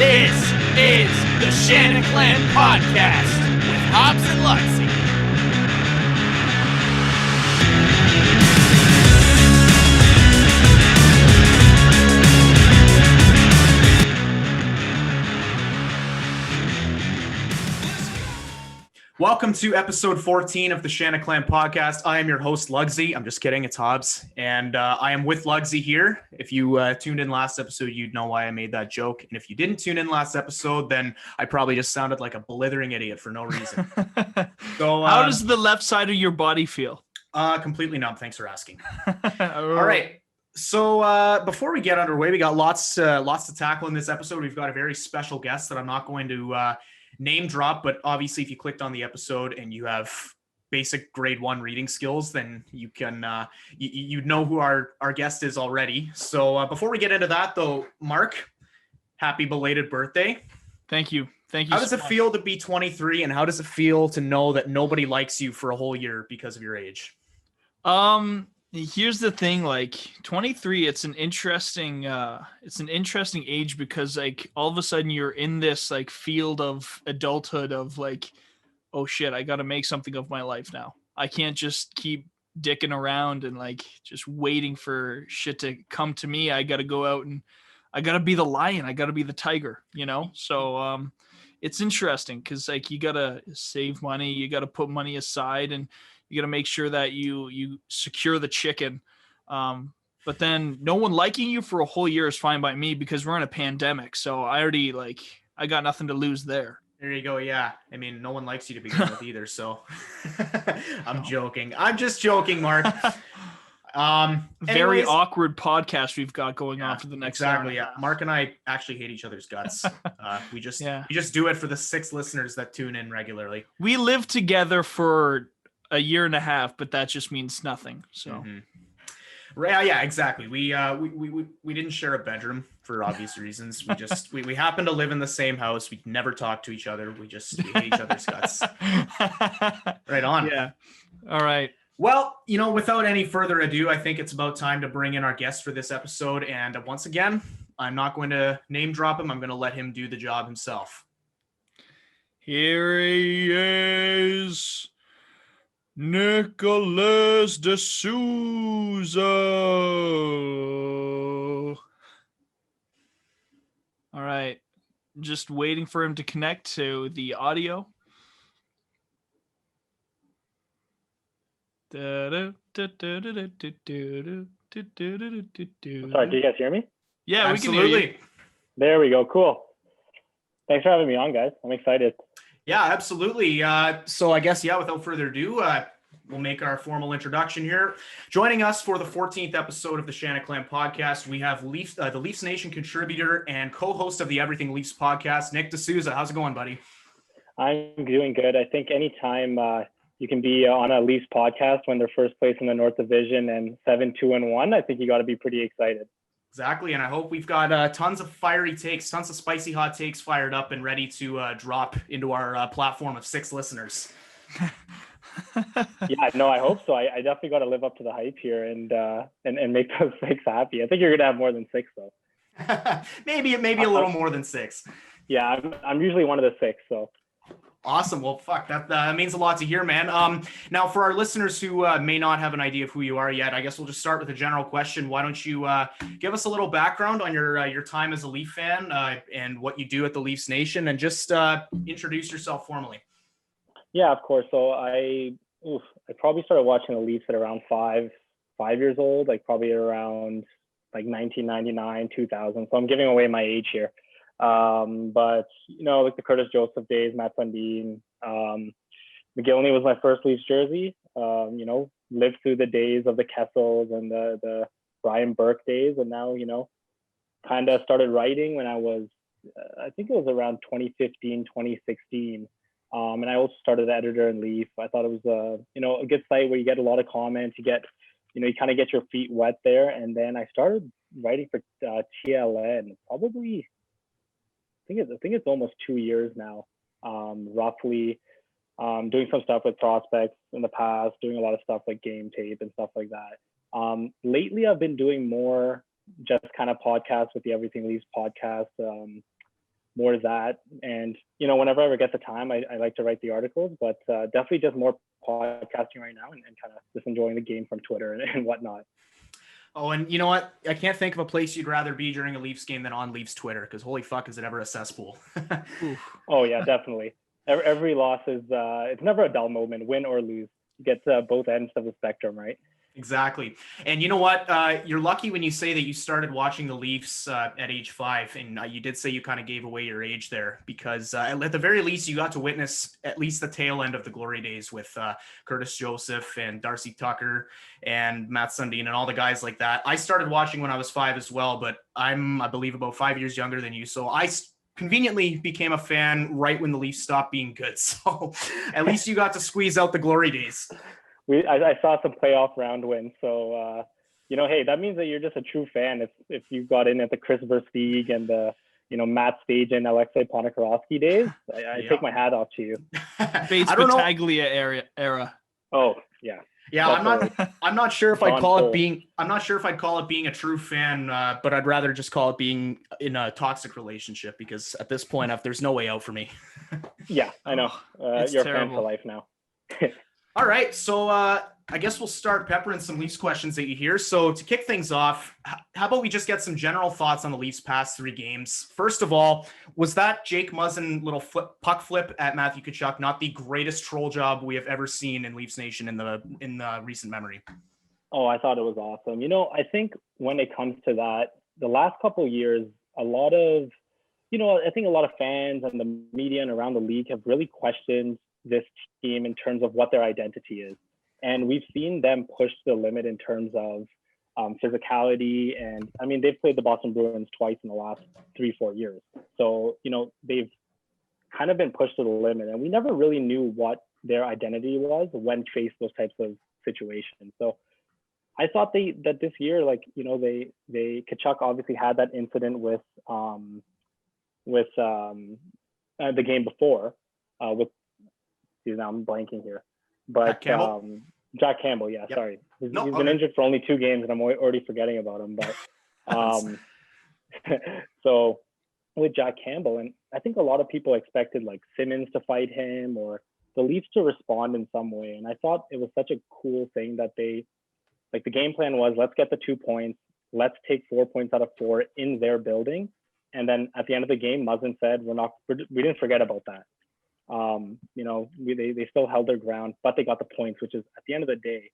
This is the Shanaclan Podcast with Hobbs and Lugtsy. Welcome to episode 14 of the Shanaclan Podcast. I am your host, Lugtsy. I'm just kidding. It's Hobbs. And I am with Lugtsy here. If you tuned in last episode, you'd know why I made that joke. And if you didn't tune in last episode, then I probably just sounded like a blithering idiot for no reason. So, how does the left side of your body feel? Completely numb. Thanks for asking. All right. So before we get underway, we got lots to tackle in this episode. We've got a very special guest that I'm not going to name drop, but obviously if you clicked on the episode and you have basic grade 1 reading skills, then you can you know who our guest is already. So before we get into that though, Mark, happy belated birthday. Thank you. How does it feel to be 23, and how does it feel to know that nobody likes you for a whole year because of your age? Here's the thing, like 23, it's an interesting age because like all of a sudden you're in this like field of adulthood of like, oh shit, I got to make something of my life now. I can't just keep dicking around and like just waiting for shit to come to me. I got to go out and I got to be the lion. I got to be the tiger, you know? So, it's interesting because like you got to save money, you got to put money aside, and you got to make sure that you secure the chicken. But then no one liking you for a whole year is fine by me because we're in a pandemic. So I got nothing to lose there. There you go. Yeah. I mean, no one likes you to begin with either. So I'm joking. I'm just joking, Mark. Very awkward podcast we've got going on for the next exactly. Yeah. Mark and I actually hate each other's guts. We just do it for the 6 listeners that tune in regularly. We live together for a year and a half, but that just means nothing. So, Right, yeah, exactly. We didn't share a bedroom for obvious reasons. We happen to live in the same house. We never talk to each other. We hate each other's guts. Right on. Yeah. All right. Well, without any further ado, I think it's about time to bring in our guest for this episode. And once again, I'm not going to name drop him. I'm going to let him do the job himself. Here he is. Nick DeSouza. All right. Just waiting for him to connect to the audio. Sorry, do you guys hear me? Yeah, absolutely. We can hear you. There we go. Cool. Thanks for having me on, guys. I'm excited. Yeah, absolutely. So I guess, without further ado, we'll make our formal introduction here. Joining us for the 14th episode of the Shanaclan Podcast, we have the Leafs Nation contributor and co-host of the Everything Leafs podcast, Nick DeSouza. How's it going, buddy? I'm doing good. I think anytime you can be on a Leafs podcast when they're first place in the North Division and 7-2-1, I think you got to be pretty excited. Exactly, and I hope we've got tons of fiery takes, tons of spicy hot takes fired up and ready to drop into our platform of 6 listeners. Yeah, no, I hope so. I definitely got to live up to the hype here and make those 6 happy. I think you're gonna have more than 6 though. maybe a little more than 6. Yeah, I'm usually one of the 6, so. Awesome. Well, fuck, that means a lot to hear, man. Now, for our listeners who may not have an idea of who you are yet, I guess we'll just start with a general question. Why don't you give us a little background on your time as a Leaf fan and what you do at the Leafs Nation, and just introduce yourself formally. Yeah, of course. So I probably started watching the Leafs at around 5 years old, like probably around like 1999, 2000. So I'm giving away my age here. But like the Curtis Joseph days, Matt Sandin, McGillney was my first Leafs jersey. Lived through the days of the Kessels and the Brian Burke days, and now kind of started writing when I was I think it was around 2015, 2016. And I also started as editor in Leaf. I thought it was a good site where you get a lot of comments, you get you kind of get your feet wet there. And then I started writing for TLN probably. I think it's almost 2 years now, roughly, doing some stuff with prospects in the past, doing a lot of stuff like game tape and stuff like that. Lately, I've been doing more just kind of podcasts with the Everything Leafs podcast. more that. And, whenever I ever get the time, I like to write the articles, but definitely just more podcasting right now and kind of just enjoying the game from Twitter and whatnot. Oh, and you know what? I can't think of a place you'd rather be during a Leafs game than on Leafs Twitter, because holy fuck, is it ever a cesspool. Oh, yeah, definitely. Every loss is, it's never a dull moment, win or lose. You get both ends of the spectrum, right? Exactly. And you know what? You're lucky when you say that you started watching the Leafs at age 5. And you did say you kind of gave away your age there, because at the very least, you got to witness at least the tail end of the glory days with Curtis Joseph and Darcy Tucker and Matt Sandin and all the guys like that. I started watching when I was 5 as well, but I believe, about 5 years younger than you. So I conveniently became a fan right when the Leafs stopped being good. So at least you got to squeeze out the glory days. I saw some playoff round wins, so hey, that means that you're just a true fan. If you got in at the Chris Versteeg and the Matt Stage and Alexei Ponikarovsky days, I take my hat off to you. Bates Battaglia era. Oh yeah. Yeah, I'm not sure if I'd call it being a true fan, but I'd rather just call it being in a toxic relationship, because at this point, there's no way out for me. Yeah, I know. You're a fan for life now. All right, so I guess we'll start peppering some Leafs questions at you here. So to kick things off, how about we just get some general thoughts on the Leafs' past 3 games? First of all, was that Jake Muzzin little puck flip at Matthew Tkachuk not the greatest troll job we have ever seen in Leafs Nation in the recent memory? Oh, I thought it was awesome. I think when it comes to that, the last couple of years, I think a lot of fans and the media and around the league have really questioned this team in terms of what their identity is. And we've seen them push the limit in terms of physicality. And I mean, they've played the Boston Bruins twice in the last 3-4 years. So, they've kind of been pushed to the limit, and we never really knew what their identity was when faced those types of situations. So I thought that this year, Tkachuk obviously had that incident with the game before now I'm blanking here, but Jack Campbell. Yeah, yep. Sorry. He's been injured for only 2 games, and I'm already forgetting about him. But so with Jack Campbell, and I think a lot of people expected like Simmons to fight him or the Leafs to respond in some way. And I thought it was such a cool thing that the game plan was, let's get the 2 points, let's take 4 points out of 4 in their building. And then at the end of the game, Muzzin said, we didn't forget about that. They still held their ground, but they got the points, which is at the end of the day,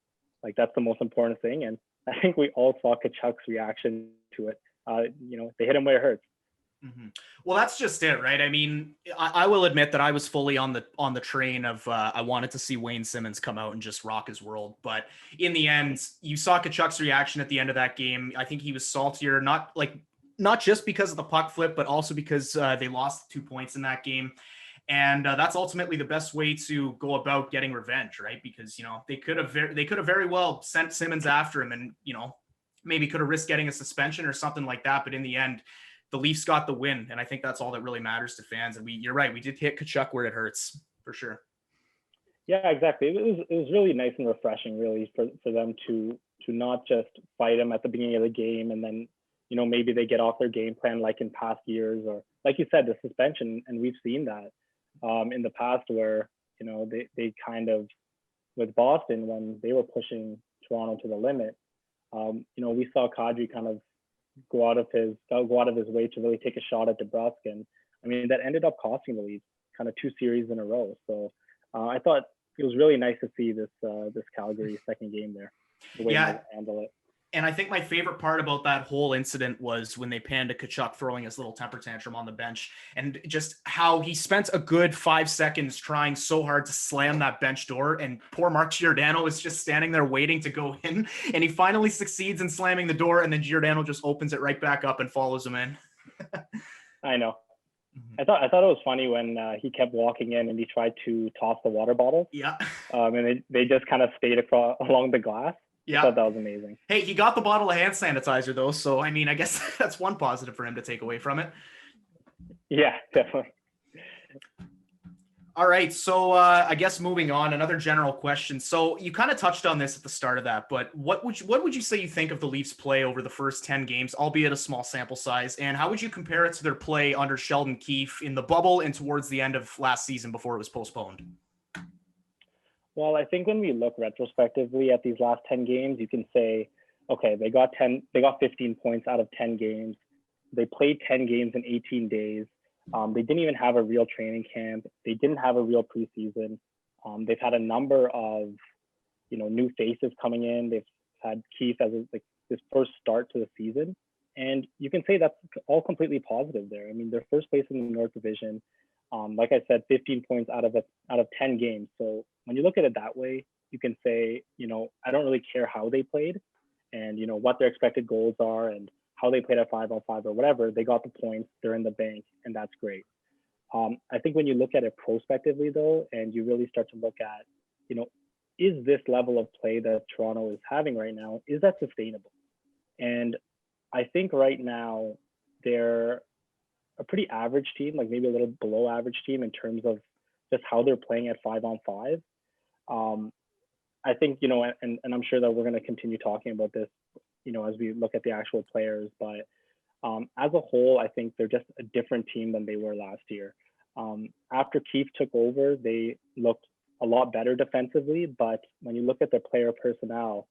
that's the most important thing. And I think we all saw Tkachuk's reaction to it. They hit him where it hurts. Mm-hmm. Well, that's just it, right? I mean, I will admit that I was fully on the train of I wanted to see Wayne Simmons come out and just rock his world. But in the end, you saw Tkachuk's reaction at the end of that game. I think he was saltier, not just because of the puck flip, but also because they lost 2 points in that game. And that's ultimately the best way to go about getting revenge, right? Because, they could have very well sent Simmons after him and, maybe could have risked getting a suspension or something like that. But in the end, the Leafs got the win. And I think that's all that really matters to fans. And you're right. We did hit Tkachuk where it hurts, for sure. Yeah, exactly. It was really nice and refreshing, really, for them to not just fight him at the beginning of the game and then, maybe they get off their game plan like in past years, or like you said, the suspension. And we've seen that in the past where, they kind of, with Boston, when they were pushing Toronto to the limit, we saw Kadri kind of go out of his way to really take a shot at DeBrusk. And I mean, that ended up costing the Leafs kind of 2 series in a row. So I thought it was really nice to see this Calgary second game there, the way they handle it. And I think my favorite part about that whole incident was when they panned to Tkachuk throwing his little temper tantrum on the bench, and just how he spent a good 5 seconds trying so hard to slam that bench door, and poor Mark Giordano was just standing there waiting to go in, and he finally succeeds in slamming the door, and then Giordano just opens it right back up and follows him in. I know. I thought it was funny when he kept walking in and he tried to toss the water bottle. Yeah. And they just kind of stayed along the glass. Yeah, I thought that was amazing. Hey, he got the bottle of hand sanitizer though, so I mean, I guess that's one positive for him to take away from it. Yeah, definitely. All right. So I guess moving on, another general question. So you kind of touched on this at the start of that, but what would you say you think of the Leafs play over the first 10 games, albeit a small sample size? And how would you compare it to their play under Sheldon Keefe in the bubble and towards the end of last season before it was postponed? Well, I think when we look retrospectively at these last 10 games, you can say, okay, they got 15 points out of 10 games. They played 10 games in 18 days. They didn't even have a real training camp. They didn't have a real preseason. They've had a number of, new faces coming in. They've had Keefe as his first start to the season. And you can say that's all completely positive there. I mean, they're first place in the North Division. Like I said, 15 points out of 10 games. So when you look at it that way, you can say, I don't really care how they played and, what their expected goals are and how they played at 5-on-5 or whatever. They got the points, they're in the bank, and that's great. I think when you look at it prospectively, though, and you really start to look at, is this level of play that Toronto is having right now, is that sustainable? And I think right now they're a pretty average team, like maybe a little below average team in terms of just how they're playing at 5-on-5. I think, and I'm sure that we're going to continue talking about this, as we look at the actual players, but as a whole, I think they're just a different team than they were last year. After Keefe took over, they looked a lot better defensively, but when you look at their player personnel,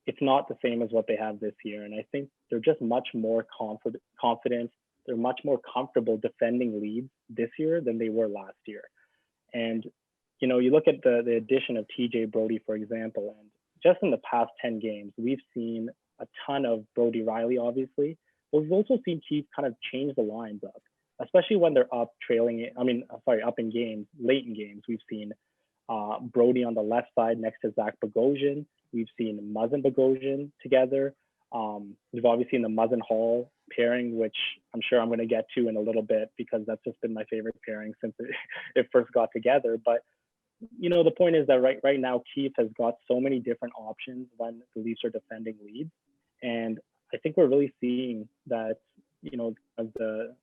it's not the same as what they have this year. And I think they're just much more confident. They're much more comfortable defending leads this year than they were last year. And, you look at the addition of TJ Brody, for example, and just in the past 10 games, we've seen a ton of Brody Riley, obviously, but we've also seen Keefe kind of change the lines up, especially when they're up up in games, late in games. We've seen Brody on the left side next to Zach Bogosian. We've seen Muzz and Bogosian together. We've obviously seen the Muzz and Hall pairing, which I'm sure I'm going to get to in a little bit because that's just been my favorite pairing since it first got together. But, the point is that right now, Keefe has got so many different options when the Leafs are defending leads. And I think we're really seeing that, of the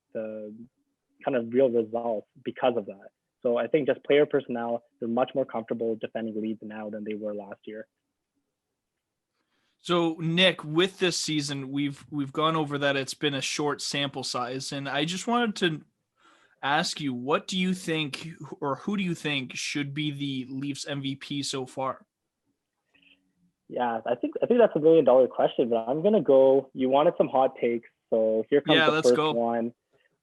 kind of real results because of that. So I think just player personnel, they're much more comfortable defending leads now than they were last year. So Nick, with this season, we've gone over that it's been a short sample size, and I just wanted to ask you, what do you think, or who do you think should be the Leafs MVP so far? Yeah, I think that's $1 million question, but I'm gonna go. You wanted some hot takes, so here comes the first one.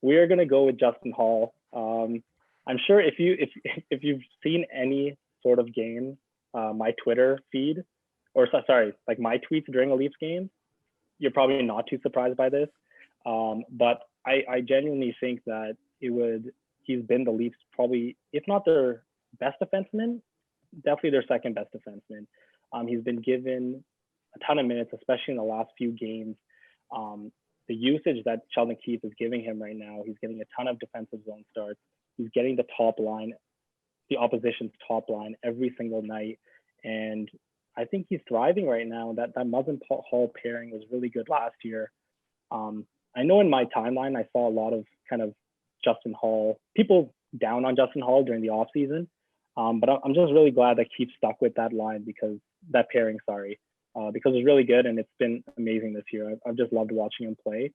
We are gonna go with Justin Hall. I'm sure if you've seen any sort of game, my Twitter feed, or sorry, like my tweets during a Leafs game, you're probably not too surprised by this. But I genuinely think that he's been the Leafs probably, if not their best defenseman, definitely their second best defenseman. He's been given a ton of minutes, especially in the last few games. The usage that Sheldon Keefe is giving him right now, he's getting a ton of defensive zone starts. He's getting the top line, the opposition's top line every single night. And I think he's thriving right now. That Muzz and Hall pairing was really good last year. I know in my timeline, I saw a lot of kind of Justin Hall, people down on Justin Hall during the offseason. But I'm just really glad that Keefe stuck with that line because it's really good and it's been amazing this year. I've just loved watching him play.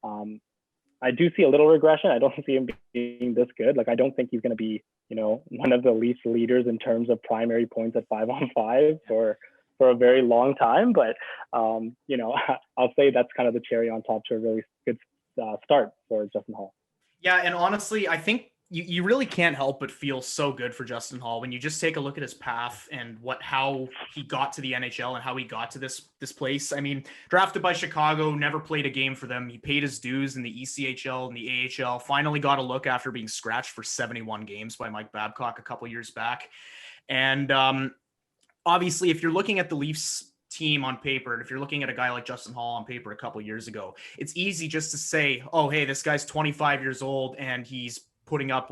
I do see a little regression. I don't see him being this good. Like, I don't think he's going to be, one of the Leafs leaders in terms of primary points at 5-on-5 for a very long time. But, I'll say that's kind of the cherry on top to a really good start for Justin Hall. Yeah, and honestly, I think you really can't help but feel so good for Justin Hall when you just take a look at his path and how he got to the NHL and how he got to this place. I mean, drafted by Chicago, never played a game for them. He paid his dues in the ECHL and the AHL, finally got a look after being scratched for 71 games by Mike Babcock a couple years back. And obviously, if you're looking at the Leafs team on paper, and if you're looking at a guy like Justin Hall on paper a couple years ago, it's easy just to say, oh, hey, this guy's 25 years old and he's putting up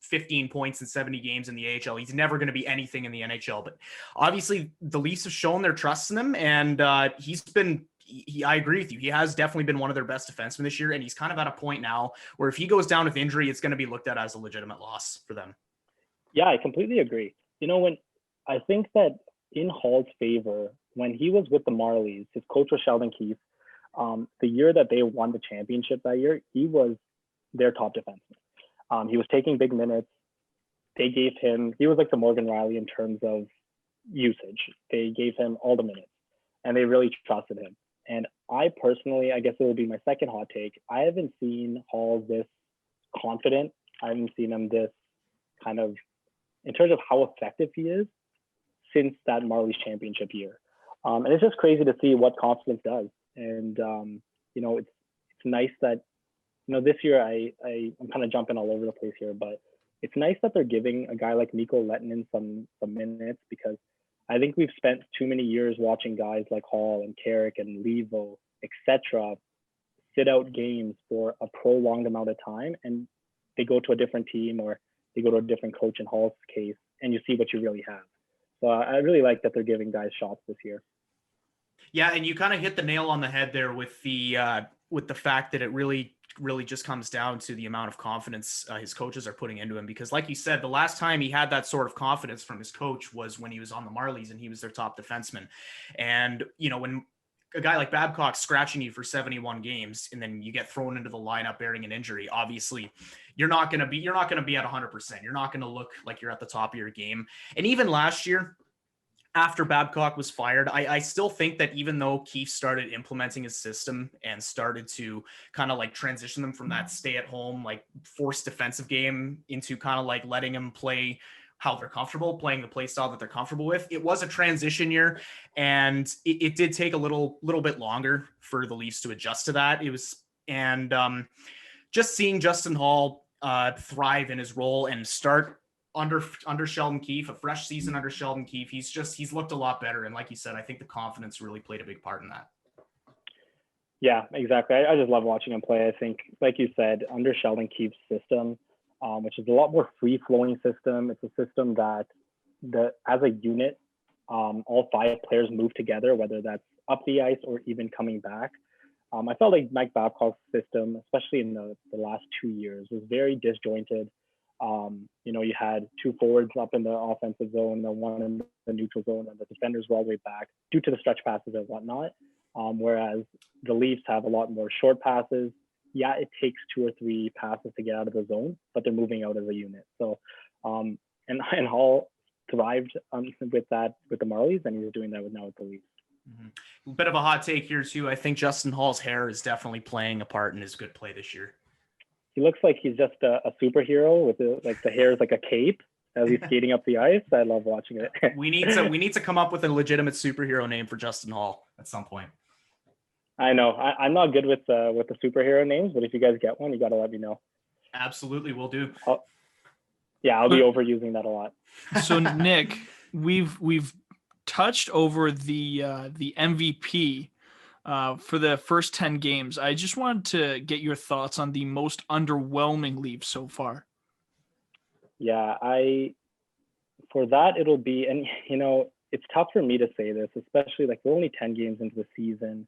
15 points in 70 games in the AHL. He's never going to be anything in the NHL. But obviously the Leafs have shown their trust in him, and I agree with you. He has definitely been one of their best defensemen this year, and he's kind of at a point now where if he goes down with injury, it's going to be looked at as a legitimate loss for them. Yeah, I completely agree. When I think that in Hall's favor, when he was with the Marlies, his coach was Sheldon Keefe. The year that they won the championship that year, he was their top defenseman. He was taking big minutes. He was like the Morgan Riley in terms of usage. They gave him all the minutes and they really trusted him. And I personally, I guess it will be my second hot take. I haven't seen Hall this confident. I haven't seen him this kind of, in terms of how effective he is, since that Marlies championship year. And it's just crazy to see what confidence does. And, it's nice that, this year I'm kind of jumping all over the place here, but it's nice that they're giving a guy like Mikko Lehtonen some minutes, because I think we've spent too many years watching guys like Hall and Carrick and Levo, etc., sit out games for a prolonged amount of time, and they go to a different team or they go to a different coach in Hall's case, and you see what you really have. So I really like that they're giving guys shots this year. Yeah, and you kind of hit the nail on the head there with the fact that it really just comes down to the amount of confidence his coaches are putting into him. Because like you said, the last time he had that sort of confidence from his coach was when he was on the Marlies and he was their top defenseman. And, when a guy like Babcock's scratching you for 71 games and then you get thrown into the lineup bearing an injury, obviously you're not going to be at 100%. You're not going to look like you're at the top of your game. And even last year, after Babcock was fired, I still think that even though Keefe started implementing his system and started to kind of like transition them from that stay-at-home, like forced defensive game into kind of like letting them play how they're comfortable, playing the play style that they're comfortable with, it was a transition year, and it did take a little bit longer for the Leafs to adjust to that. Just seeing Justin Hall thrive in his role and start under Sheldon Keefe, a fresh season under Sheldon Keefe, he's looked a lot better. And like you said, I think the confidence really played a big part in that. Yeah, exactly. I just love watching him play. I think, like you said, under Sheldon Keefe's system, which is a lot more free-flowing system. It's a system that as a unit, all five players move together, whether that's up the ice or even coming back. I felt like Mike Babcock's system, especially in the last 2 years, was very disjointed. You had two forwards up in the offensive zone, and then one in the neutral zone, and the defenders were all the way back due to the stretch passes and whatnot. Whereas the Leafs have a lot more short passes. Yeah, it takes 2 or 3 passes to get out of the zone, but they're moving out as a unit. So, and Hall thrived with that with the Marlies, and he's doing that now with the Leafs. Mm-hmm. A bit of a hot take here too. I think Justin Hall's hair is definitely playing a part in his good play this year. He looks like he's just a superhero with the hair is like a cape as he's skating up the ice. I love watching it. we need to come up with a legitimate superhero name for Justin Hall at some point. I know I'm not good with the superhero names, but if you guys get one, you got to let me know. Absolutely, we'll do. I'll be overusing that a lot. So Nick, we've touched over the MVP for the first 10 games. I just wanted to get your thoughts on the most underwhelming Leafs so far. Yeah, for that it'll be, and it's tough for me to say this, especially like we're only 10 games into the season.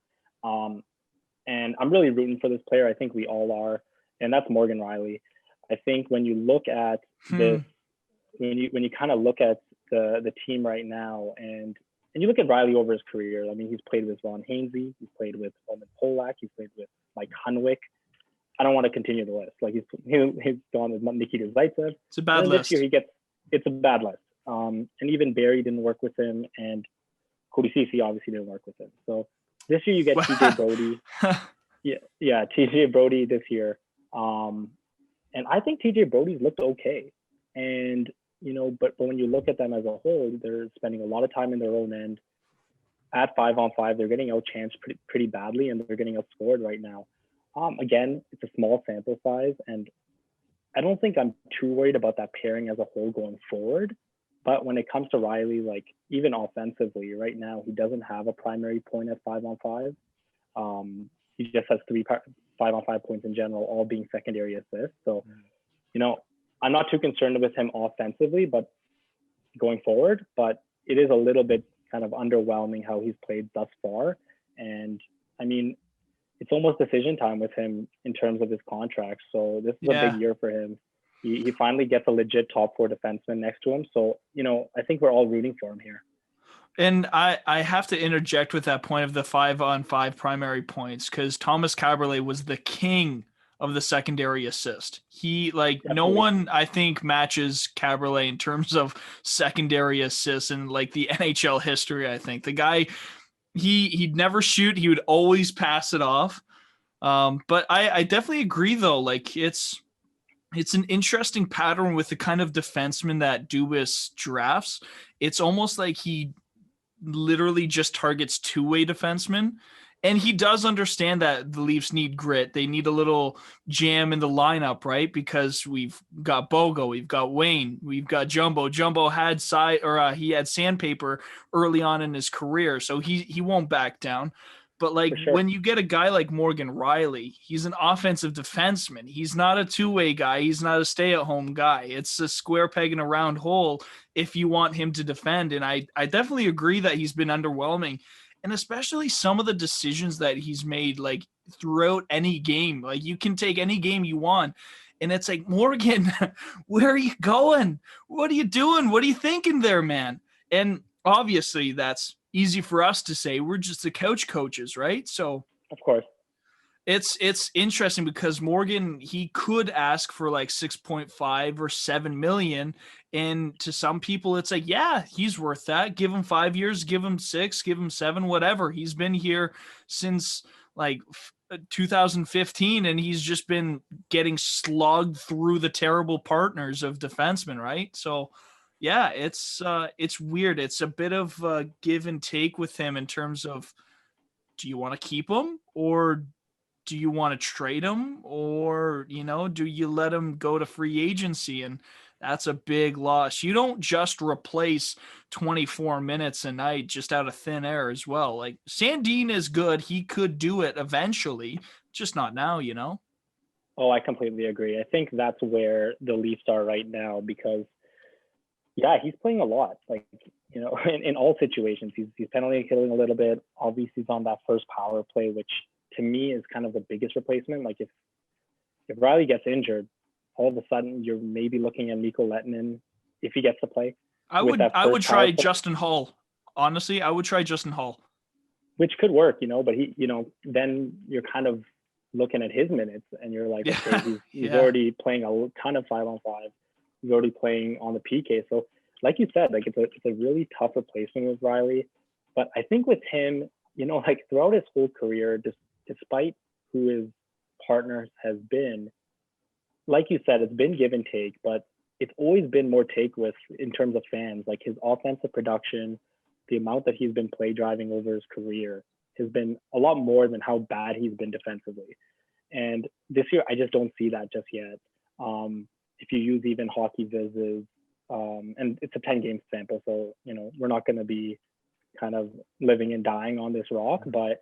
And I'm really rooting for this player. I think we all are, and that's Morgan Riley. I think when you look at this, when you kind of look at the team right now, and you look at Riley over his career, I mean, he's played with Ron Hainsey, he's played with Roman Polak, he's played with Mike Hunwick. I don't want to continue the list. Like he's gone with Nikita Zaitsev. It's a bad list. This year it's a bad list. And even Barry didn't work with him, and Cody Ceci obviously didn't work with him. So this year you get TJ Brody. Yeah, TJ Brody this year. And I think TJ Brody's looked okay. And but when you look at them as a whole, they're spending a lot of time in their own end. At 5-on-5, they're getting outchanced pretty badly, and they're getting outscored right now. Again, it's a small sample size, and I don't think I'm too worried about that pairing as a whole going forward. But when it comes to Riley, like even offensively, right now, he doesn't have a primary point at 5-on-5. He just has 3 5-on-5 points in general, all being secondary assists. So, I'm not too concerned with him offensively, but going forward, but it is a little bit kind of underwhelming how he's played thus far. And I mean, it's almost decision time with him in terms of his contract. So this is a big year for him. He finally gets a legit top 4 defenseman next to him. So, I think we're all rooting for him here. And I have to interject with that point of the 5-on-5 primary points, because Thomas Kaberle was the king of the secondary assist. He Definitely. No one I think matches Kaberle in terms of secondary assists in like the NHL history. I think the guy, he'd never shoot. He would always pass it off. But I definitely agree though. Like it's an interesting pattern with the kind of defenseman that Dubas drafts. It's almost like he literally just targets two-way defensemen. And he does understand that the Leafs need grit. They need a little jam in the lineup, right? Because we've got Bogo, we've got Wayne, we've got Jumbo. Jumbo had he had sandpaper early on in his career, so he won't back down. But when you get a guy like Morgan Rielly, he's an offensive defenseman. He's not a two-way guy. He's not a stay-at-home guy. It's a square peg in a round hole if you want him to defend. And I definitely agree that he's been underwhelming. And especially some of the decisions that he's made, like throughout any game. Like you can take any game you want, and it's like, Morgan, where are you going? What are you doing? What are you thinking there, man? And obviously that's easy for us to say. We're just the couch coaches, right? So of course, it's interesting because Morgan, he could ask for like 6.5 or 7 million. And to some people, it's like, yeah, he's worth that. Give him 5 years, give him 6, give him 7, whatever. He's been here since like 2015, and he's just been getting slugged through the terrible partners of defensemen, right? So yeah, it's weird. It's a bit of a give and take with him in terms of, do you want to keep him or do you want to trade him, or, do you let him go to free agency? And that's a big loss. You don't just replace 24 minutes a night just out of thin air as well. Like Sandin is good. He could do it eventually, just not now, Oh, I completely agree. I think that's where the Leafs are right now because, yeah, he's playing a lot. Like, in all situations, he's penalty killing a little bit. Obviously, he's on that first power play, which to me is kind of the biggest replacement. Like if Rielly gets injured, all of a sudden you're maybe looking at Mikko Lehtonen if he gets to play. I would try Justin Hull. Honestly, I would try Justin Hull. Which could work, but he, then you're kind of looking at his minutes and you're like, okay, he's already playing a ton of 5-on-5. He's already playing on the PK. So like you said, like it's a really tough replacement with Rielly. But I think with him, like throughout his whole career, despite who his partner has been, like you said, it's been give and take, but it's always been more take with in terms of fans. Like his offensive production, the amount that he's been play driving over his career has been a lot more than how bad he's been defensively. And this year, I just don't see that just yet. If you use even hockey vises, and it's a 10-game sample, so we're not going to be kind of living and dying on this rock, but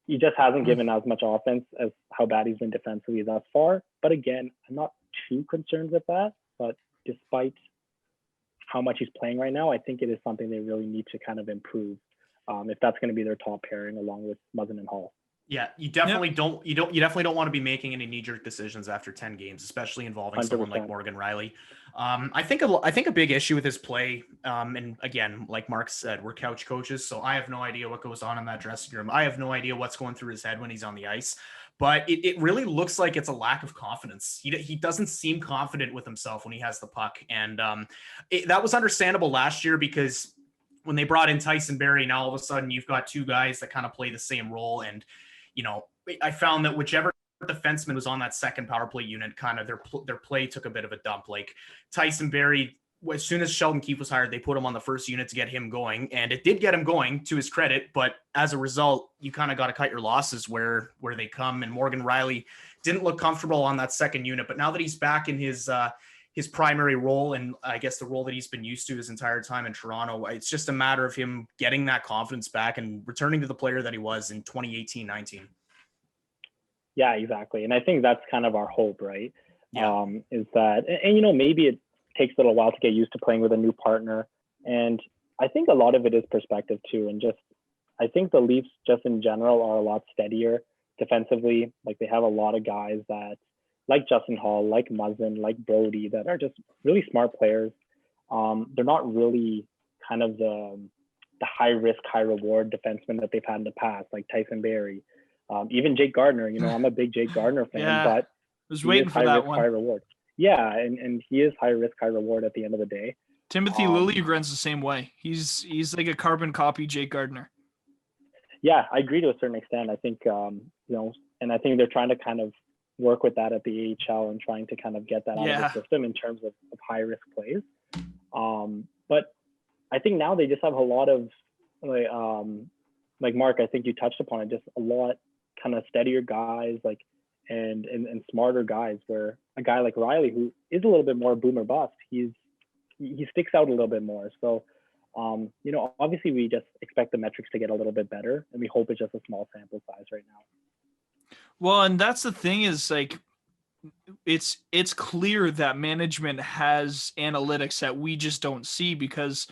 he just hasn't given as much offense as how bad he's been defensively thus far. But again, I'm not too concerned with that. But despite how much he's playing right now, I think it is something they really need to kind of improve if that's going to be their top pairing along with Muzzin and Hall. Yeah, you definitely don't want to be making any knee-jerk decisions after 10 games, especially involving 100%. Someone like Morgan Rielly. I think a big issue with his play, and again, like Mark said, we're couch coaches, so I have no idea what goes on in that dressing room. I have no idea what's going through his head when he's on the ice, but it really looks like it's a lack of confidence. He doesn't seem confident with himself when he has the puck, and that was understandable last year because when they brought in Tyson Barrie, now all of a sudden you've got two guys that kind of play the same role, and I found that whichever defenseman was on that second power play unit, kind of their play took a bit of a dump. Like Tyson Barrie, as soon as Sheldon Keefe was hired, they put him on the first unit to get him going, and it did get him going to his credit. But as a result, you kind of got to cut your losses where they come. And Morgan Rielly didn't look comfortable on that second unit, but now that he's back in his primary role, and I guess the role that he's been used to his entire time in Toronto, it's just a matter of him getting that confidence back and returning to the player that he was in 2018-19. Yeah, exactly. And I think that's kind of our hope, right? Yeah. Is that, and maybe it takes a little while to get used to playing with a new partner. And I think a lot of it is perspective too. And I think the Leafs just in general are a lot steadier defensively. Like they have a lot of guys that like Justin Hall, like Muzzin, like Brody, that are just really smart players. They're not really kind of the high risk, high reward defensemen that they've had in the past, like Tyson Barrie, even Jake Gardner. I'm a big Jake Gardner fan, but I was waiting for that one. High reward. Yeah, and he is high risk, high reward at the end of the day. Timothy Liljegren's the same way. He's like a carbon copy Jake Gardner. Yeah, I agree to a certain extent. I think and I think they're trying to kind of work with that at the AHL and trying to kind of get that out of the system in terms of high risk plays. But I think now they just have a lot of like Mark, I think you touched upon it, just a lot kind of steadier guys, like and smarter guys, where a guy like Riley, who is a little bit more boom or bust, he sticks out a little bit more. So obviously we just expect the metrics to get a little bit better, and we hope it's just a small sample size right now. Well, and that's the thing is, like, it's clear that management has analytics that we just don't see, because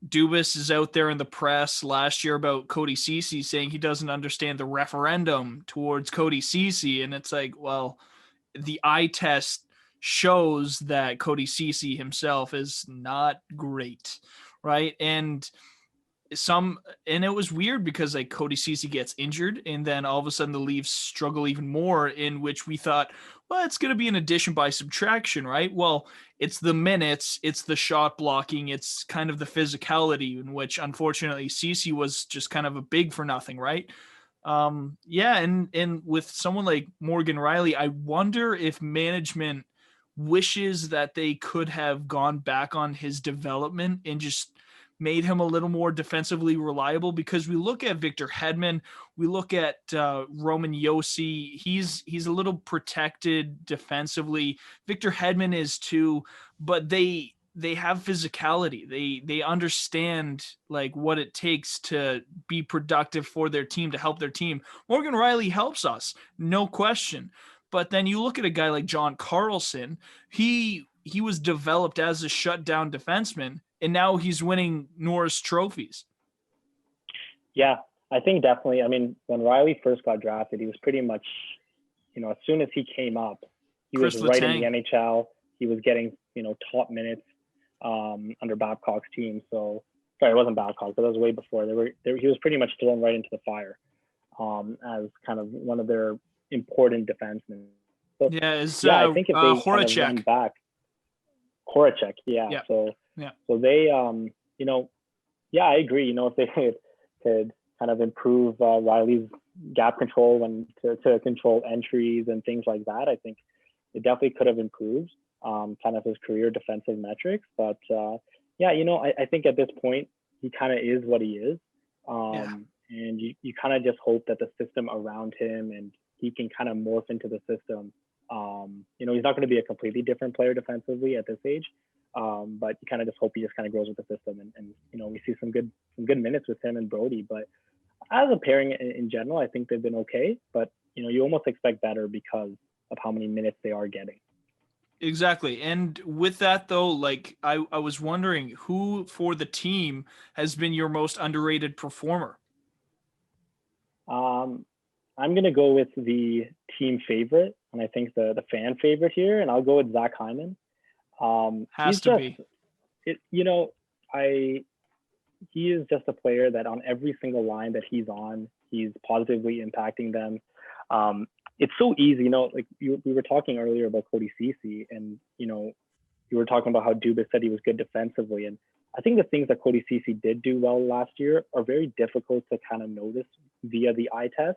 Dubas is out there in the press last year about Cody Ceci saying he doesn't understand the referendum towards Cody Ceci. And it's like, well, the eye test shows that Cody Ceci himself is not great. Right. And it was weird because like Cody Ceci gets injured, and then all of a sudden the Leafs struggle even more, in which we thought, well, it's going to be an addition by subtraction, right? Well, it's the minutes, it's the shot blocking, it's kind of the physicality, in which unfortunately Ceci was just kind of a big for nothing, right? And with someone like Morgan Riley, I wonder if management wishes that they could have gone back on his development and just made him a little more defensively reliable, because we look at Victor Hedman, we look at Roman Josi, he's a little protected defensively. Victor Hedman is too, but they have physicality. They understand like what it takes to be productive for their team, to help their team. Morgan Riley helps us, no question. But then you look at a guy like John Carlson, he was developed as a shutdown defenseman, and now he's winning Norris trophies. Yeah, I think definitely. I mean, when Riley first got drafted, he was pretty much, as soon as he came up, he was right in the NHL. He was getting, top minutes under Babcock's team. So, sorry, it wasn't Babcock, but that was way before. He was pretty much thrown right into the fire as kind of one of their important defensemen. So, I think if they kind of run back, Horacek, yeah. So they, I agree. If they could kind of improve Riley's gap control to control entries and things like that, I think it definitely could have improved kind of his career defensive metrics. But I think at this point he kind of is what he is, and you kind of just hope that the system around him and he can kind of morph into the system. He's not going to be a completely different player defensively at this age, but you kind of just hope he just kind of grows with the system, and we see some good minutes with him and Brody. But as a pairing in general, I think they've been okay, but you almost expect better because of how many minutes they are getting. Exactly. And with that though, like I was wondering who for the team has been your most underrated performer? I'm going to go with the team favorite, and I think the fan favorite here, and I'll go with Zach Hyman. He is just a player that on every single line that he's on, he's positively impacting them. It's so easy, like we were talking earlier about Cody Ceci, and, you were talking about how Dubas said he was good defensively. And I think the things that Cody Ceci did do well last year are very difficult to kind of notice via the eye test,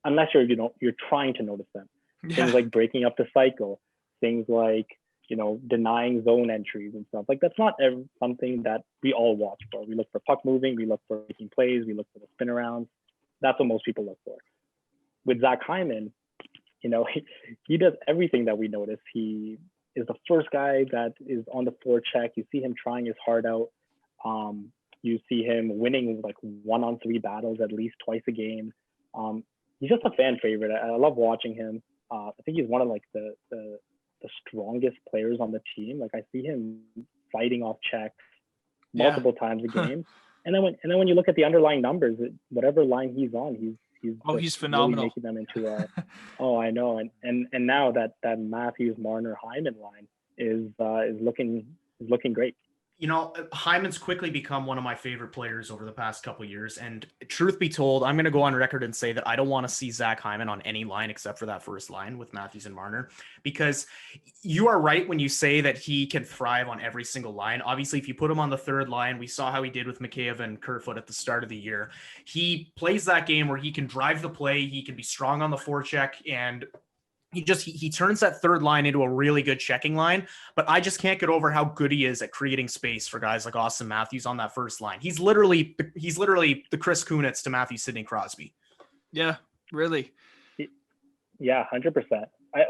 unless you're trying to notice them. Yeah. Things like breaking up the cycle, things like, denying zone entries and stuff. Like that's not something that we all watch for. We look for puck moving, we look for making plays, we look for the spin arounds. That's what most people look for. With Zach Hyman, he does everything that we notice. He is the first guy that is on the forecheck. You see him trying his heart out. You see him winning like 1-on-3 battles at least twice a game. He's just a fan favorite. I love watching him. I think he's one of like the strongest players on the team. Like I see him fighting off checks multiple times a game. And then when you look at the underlying numbers, whatever line he's on, he's he's phenomenal. Really making them into a. Oh, I know, and now that Matthews, Marner, Hyman line is looking great. You know, Hyman's quickly become one of my favorite players over the past couple of years. And truth be told, I'm going to go on record and say that I don't want to see Zach Hyman on any line except for that first line with Matthews and Marner, because you are right when you say that he can thrive on every single line. Obviously, if you put him on the third line, we saw how he did with Mikheyev and Kerfoot at the start of the year. He plays that game where he can drive the play, he can be strong on the forecheck, and he turns that third line into a really good checking line. But I just can't get over how good he is at creating space for guys like Austin Matthews on that first line. He's literally the Chris Kunitz to Matthew Sidney Crosby. Yeah, really. Yeah, 100%.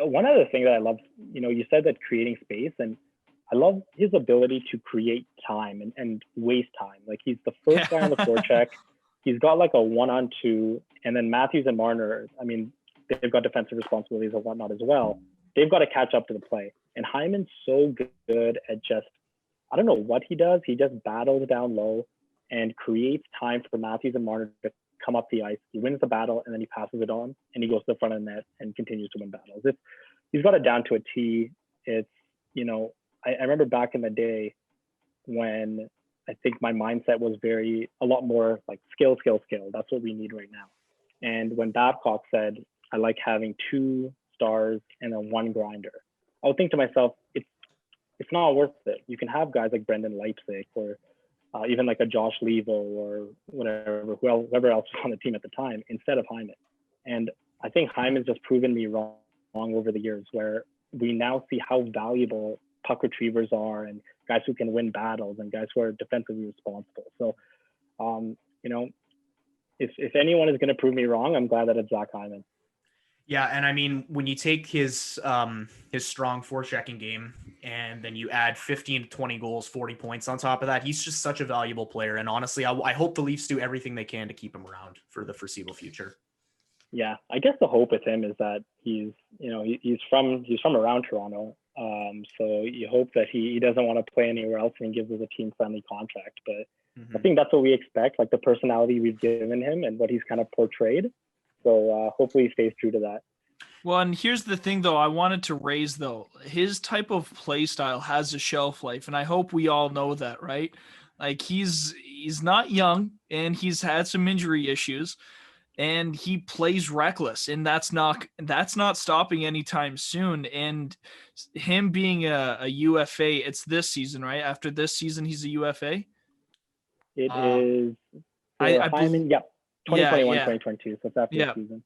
One other thing that I love, you said that creating space, and I love his ability to create time and waste time. Like, he's the first guy on the forecheck. He's got like a 1-on-2, and then Matthews and Marner, I mean, they've got defensive responsibilities and whatnot as well. They've got to catch up to the play. And Hyman's so good at just, I don't know what he does. He just battles down low and creates time for Matthews and Marner to come up the ice. He wins the battle, and then he passes it on, and he goes to the front of the net and continues to win battles. He's got it down to a T. It's, I remember back in the day when I think my mindset was a lot more like skill. That's what we need right now. And when Babcock said, I like having 2 stars and then 1 grinder, I would think to myself, it's not worth it. You can have guys like Brendan Leipzig or even like a Josh Levo or whoever else was on the team at the time instead of Hyman. And I think Hyman's just proven me wrong over the years, where we now see how valuable puck retrievers are and guys who can win battles and guys who are defensively responsible. So, if anyone is going to prove me wrong, I'm glad that it's Zach Hyman. Yeah, and I mean, when you take his strong forechecking game and then you add 15 to 20 goals, 40 points on top of that, he's just such a valuable player. And honestly, I hope the Leafs do everything they can to keep him around for the foreseeable future. Yeah, I guess the hope with him is that he's from around Toronto. So you hope that he doesn't want to play anywhere else and he gives us a team-friendly contract. But I think that's what we expect, like the personality we've given him and what he's kind of portrayed. So hopefully he stays true to that. Well, and here's the thing, though, I wanted to raise, though, his type of play style has a shelf life, and I hope we all know that, right? Like, he's not young, and he's had some injury issues, and he plays reckless, and that's not stopping anytime soon. And him being a UFA, it's this season, right? After this season, he's a UFA? It is. I believe, yeah. 2021, 2022. So it's after the season.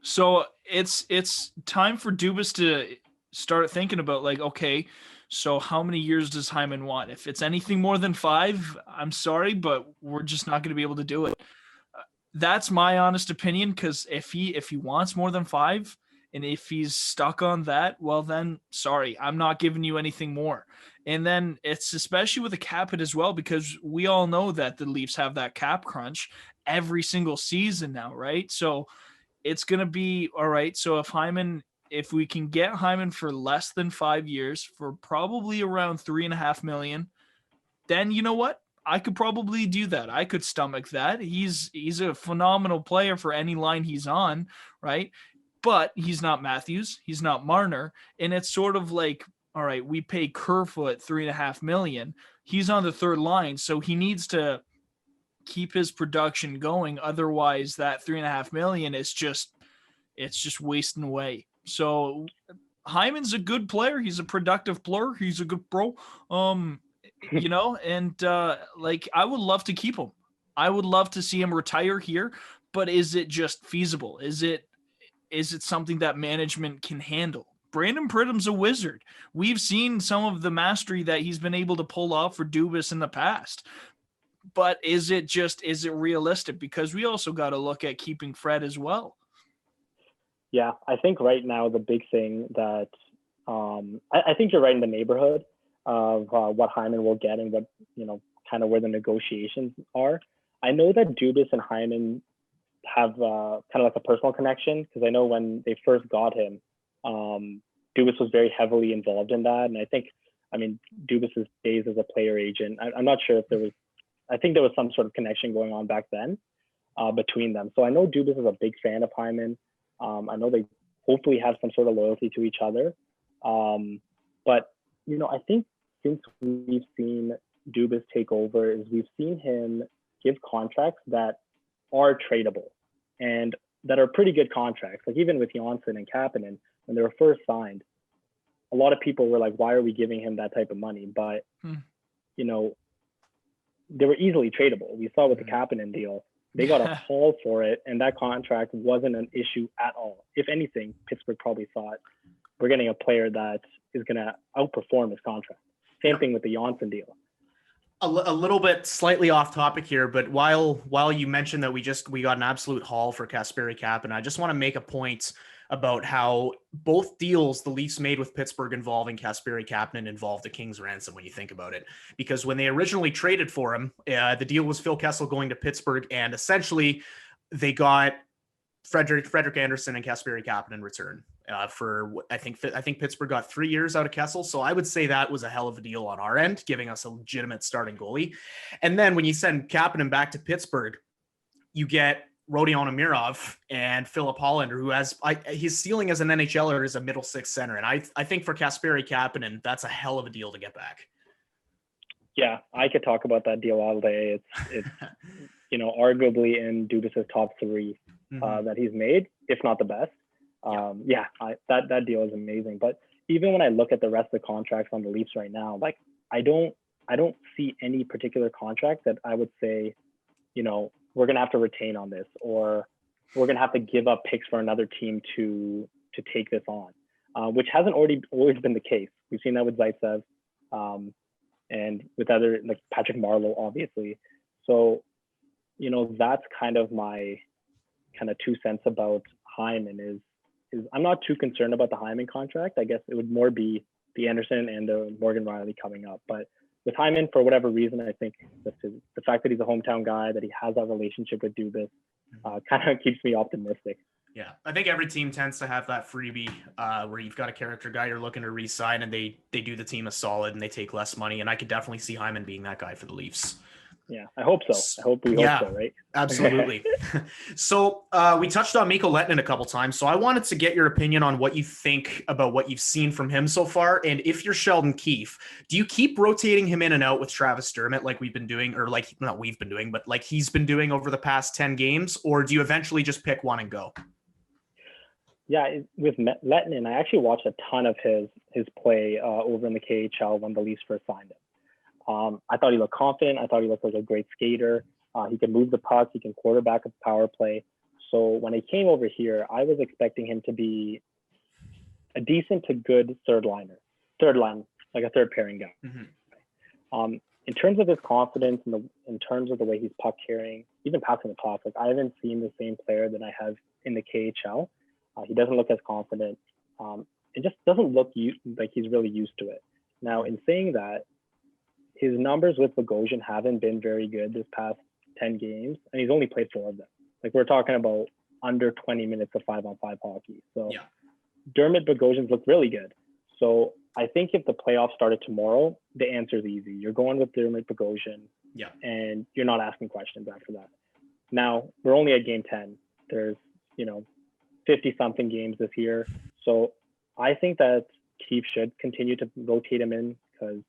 So it's time for Dubas to start thinking about, like, okay, so how many years does Hyman want? If it's anything more than 5, I'm sorry, but we're just not going to be able to do it. That's my honest opinion, because if he wants more than 5, and if he's stuck on that, well then, sorry, I'm not giving you anything more. And then it's especially with a cap hit as well, because we all know that the Leafs have that cap crunch every single season now, right? So it's going to be all right. So if we can get Hyman for less than 5 years for probably around $3.5 million, then you know what? I could probably do that. I could stomach that. He's a phenomenal player for any line he's on, right? But he's not Matthews. He's not Marner. And it's sort of like, all right, we pay Kerfoot $3.5 million. He's on the third line, so he needs to keep his production going. Otherwise, that $3.5 million is just wasting away. So Hyman's a good player. He's a productive player. He's a good pro. Like, I would love to keep him. I would love to see him retire here, but is it just feasible? Is it something that management can handle? Brandon Pridham's a wizard. We've seen some of the mastery that he's been able to pull off for Dubas in the past. But is it realistic? Because we also got to look at keeping Fred as well. Yeah, I think right now the big thing that I think you're right in the neighborhood of what Hyman will get and what, kind of where the negotiations are. I know that Dubas and Hyman have kind of like a personal connection, because I know when they first got him, Dubas was very heavily involved in that. And I think, Dubas's days as a player agent, I'm not sure if there was, I think there was some sort of connection going on back then. between them. So I know Dubas is a big fan of Hyman. I know they hopefully have some sort of loyalty to each other. But, I think since we've seen Dubas take over is we've seen him give contracts that are tradable and that are pretty good contracts. Like even with Janssen and Kapanen, when they were first signed, a lot of people were like, why are we giving him that type of money? But, they were easily tradable. We saw with the Kapanen deal, they got a haul for it, and that contract wasn't an issue at all. If anything, Pittsburgh probably thought we're getting a player that is going to outperform his contract. Same thing with the Janssen deal. A little bit slightly off topic here, but while you mentioned that we got an absolute haul for Kasperi Kapanen, I just want to make a point about how both deals the Leafs made with Pittsburgh involving Kasperi Kapanen involved the Kings ransom when you think about it. Because when they originally traded for him, the deal was Phil Kessel going to Pittsburgh, and essentially they got Frederik Andersen and Kasperi Kapanen in return for I think Pittsburgh got 3 years out of Kessel. So I would say that was a hell of a deal on our end, giving us a legitimate starting goalie. And then when you send Kapanen back to Pittsburgh, you get Rodion Amirov and Philip Hollander, who has his ceiling as an NHLer is a middle six center. And I think for Kasperi Kapanen, that's a hell of a deal to get back. Yeah, I could talk about that deal all day. It's arguably in Dubas's top three that he's made, if not the best. That deal is amazing. But even when I look at the rest of the contracts on the Leafs right now, like I don't see any particular contract that I would say, we're going to have to retain on this, or we're going to have to give up picks for another team to take this on, which hasn't always been the case. We've seen that with Zaitsev and with other, like Patrick Marleau, obviously. So, that's kind of my kind of 2 cents about Hyman is I'm not too concerned about the Hyman contract. I guess it would more be the Anderson and the Morgan Riley coming up. But with Hyman, for whatever reason, I think the fact that he's a hometown guy, that he has that relationship with Dubas, kind of keeps me optimistic. Yeah, I think every team tends to have that freebie where you've got a character guy you're looking to re-sign, and they do the team a solid and they take less money. And I could definitely see Hyman being that guy for the Leafs. Yeah, I hope so. I hope we hope so, right? Absolutely. So we touched on Mikko Lehtonen a couple times. So I wanted to get your opinion on what you think about what you've seen from him so far. And if you're Sheldon Keefe, do you keep rotating him in and out with Travis Dermott like we've been doing, or like not we've been doing, but like he's been doing over the past 10 games? Or do you eventually just pick one and go? Yeah, with Lehtonen, I actually watched a ton of his play over in the KHL when the Leafs first signed him. I thought he looked confident. I thought he looked like a great skater. He could move the puck. He can quarterback a power play. So when he came over here, I was expecting him to be a decent to good third line, like a third pairing guy. Mm-hmm. In terms of his confidence and in terms of the way he's puck carrying, even passing the puck, like I haven't seen the same player that I have in the KHL. He doesn't look as confident. It just doesn't look like he's really used to it. Now, in saying that, his numbers with Bogosian haven't been very good this past 10 games, and he's only played 4 of them. Like we're talking about under 20 minutes of 5-on-5 hockey. So yeah. Dermott Bogosian's look really good. So I think if the playoffs started tomorrow, the answer is easy. You're going with Dermott Bogosian, and you're not asking questions after that. Now, we're only at game 10. There's, 50-something games this year. So I think that Keefe should continue to rotate him in because,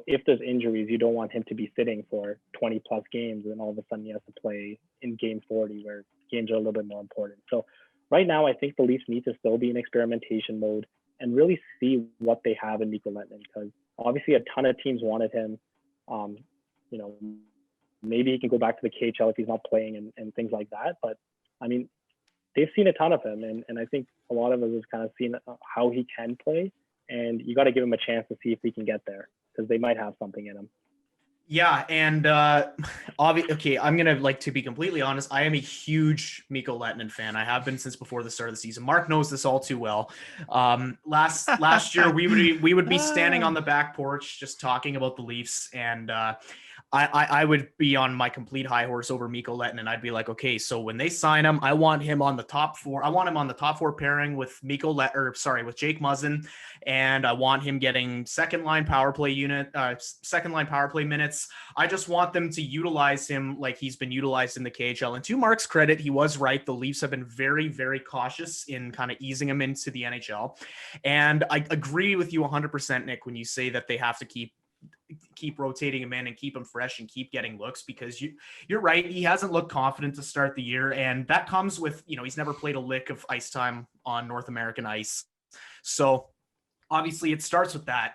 if there's injuries, you don't want him to be sitting for 20 plus games and all of a sudden he has to play in game 40 where games are a little bit more important. So right now, I think the Leafs need to still be in experimentation mode and really see what they have in Mikko Lehtonen because obviously a ton of teams wanted him. Maybe he can go back to the KHL if he's not playing and things like that. But I mean, they've seen a ton of him and I think a lot of us have kind of seen how he can play. And you got to give him a chance to see if he can get there because they might have something in him. Yeah. And okay, I'm going to to be completely honest. I am a huge Mikko Lehtonen fan. I have been since before the start of the season. Mark knows this all too well. Last year we would be standing on the back porch, just talking about the Leafs. And I would be on my complete high horse over Mikko Lehtonen, and I'd be like, okay, so when they sign him, I want him on the top four. I want him on the top four pairing with with Jake Muzzin, and I want him getting second line power play minutes. I just want them to utilize him like he's been utilized in the KHL. And to Mark's credit, he was right. The Leafs have been very, very cautious in kind of easing him into the NHL. And I agree with you 100%, Nick, when you say that they have to keep rotating him in and keep him fresh and keep getting looks, because you're right. He hasn't looked confident to start the year. And that comes with, he's never played a lick of ice time on North American ice. So obviously it starts with that,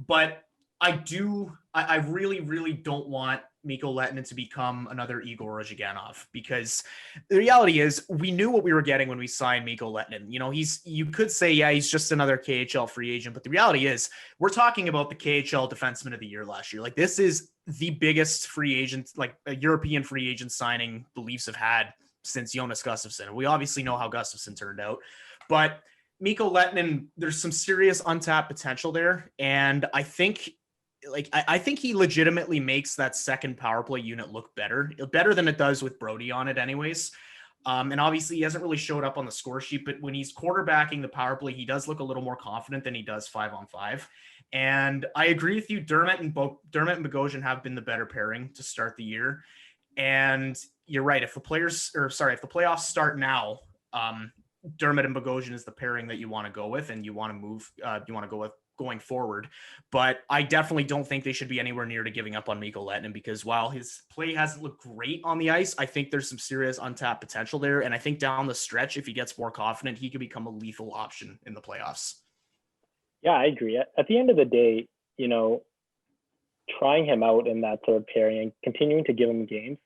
but I really, really don't want Mikko Lehtonen to become another Igor Zhiganov, because the reality is we knew what we were getting when we signed Mikko Lehtonen. You could say, yeah, he's just another KHL free agent, but the reality is we're talking about the KHL defenseman of the year last year. Like, this is the biggest free agent, like a European free agent signing the Leafs have had since Jonas Gustafsson. And we obviously know how Gustafsson turned out, but Mikko Lehtonen, there's some serious untapped potential there. And I think he legitimately makes that second power play unit look better than it does with Brody on it anyways. And obviously he hasn't really showed up on the score sheet, but when he's quarterbacking the power play, he does look a little more confident than he does 5-on-5. And I agree with you. Dermott and Bogosian have been the better pairing to start the year. And you're right. If the playoffs start now, Dermott and Bogosian is the pairing that you want to go with, and you want to go with going forward. But I definitely don't think they should be anywhere near to giving up on Mikko Lehtonen, because while his play hasn't looked great on the ice, I think there's some serious untapped potential there. And I think down the stretch, if he gets more confident, he could become a lethal option in the playoffs. Yeah, I agree. At the end of the day, trying him out in that third pairing and continuing to give him games,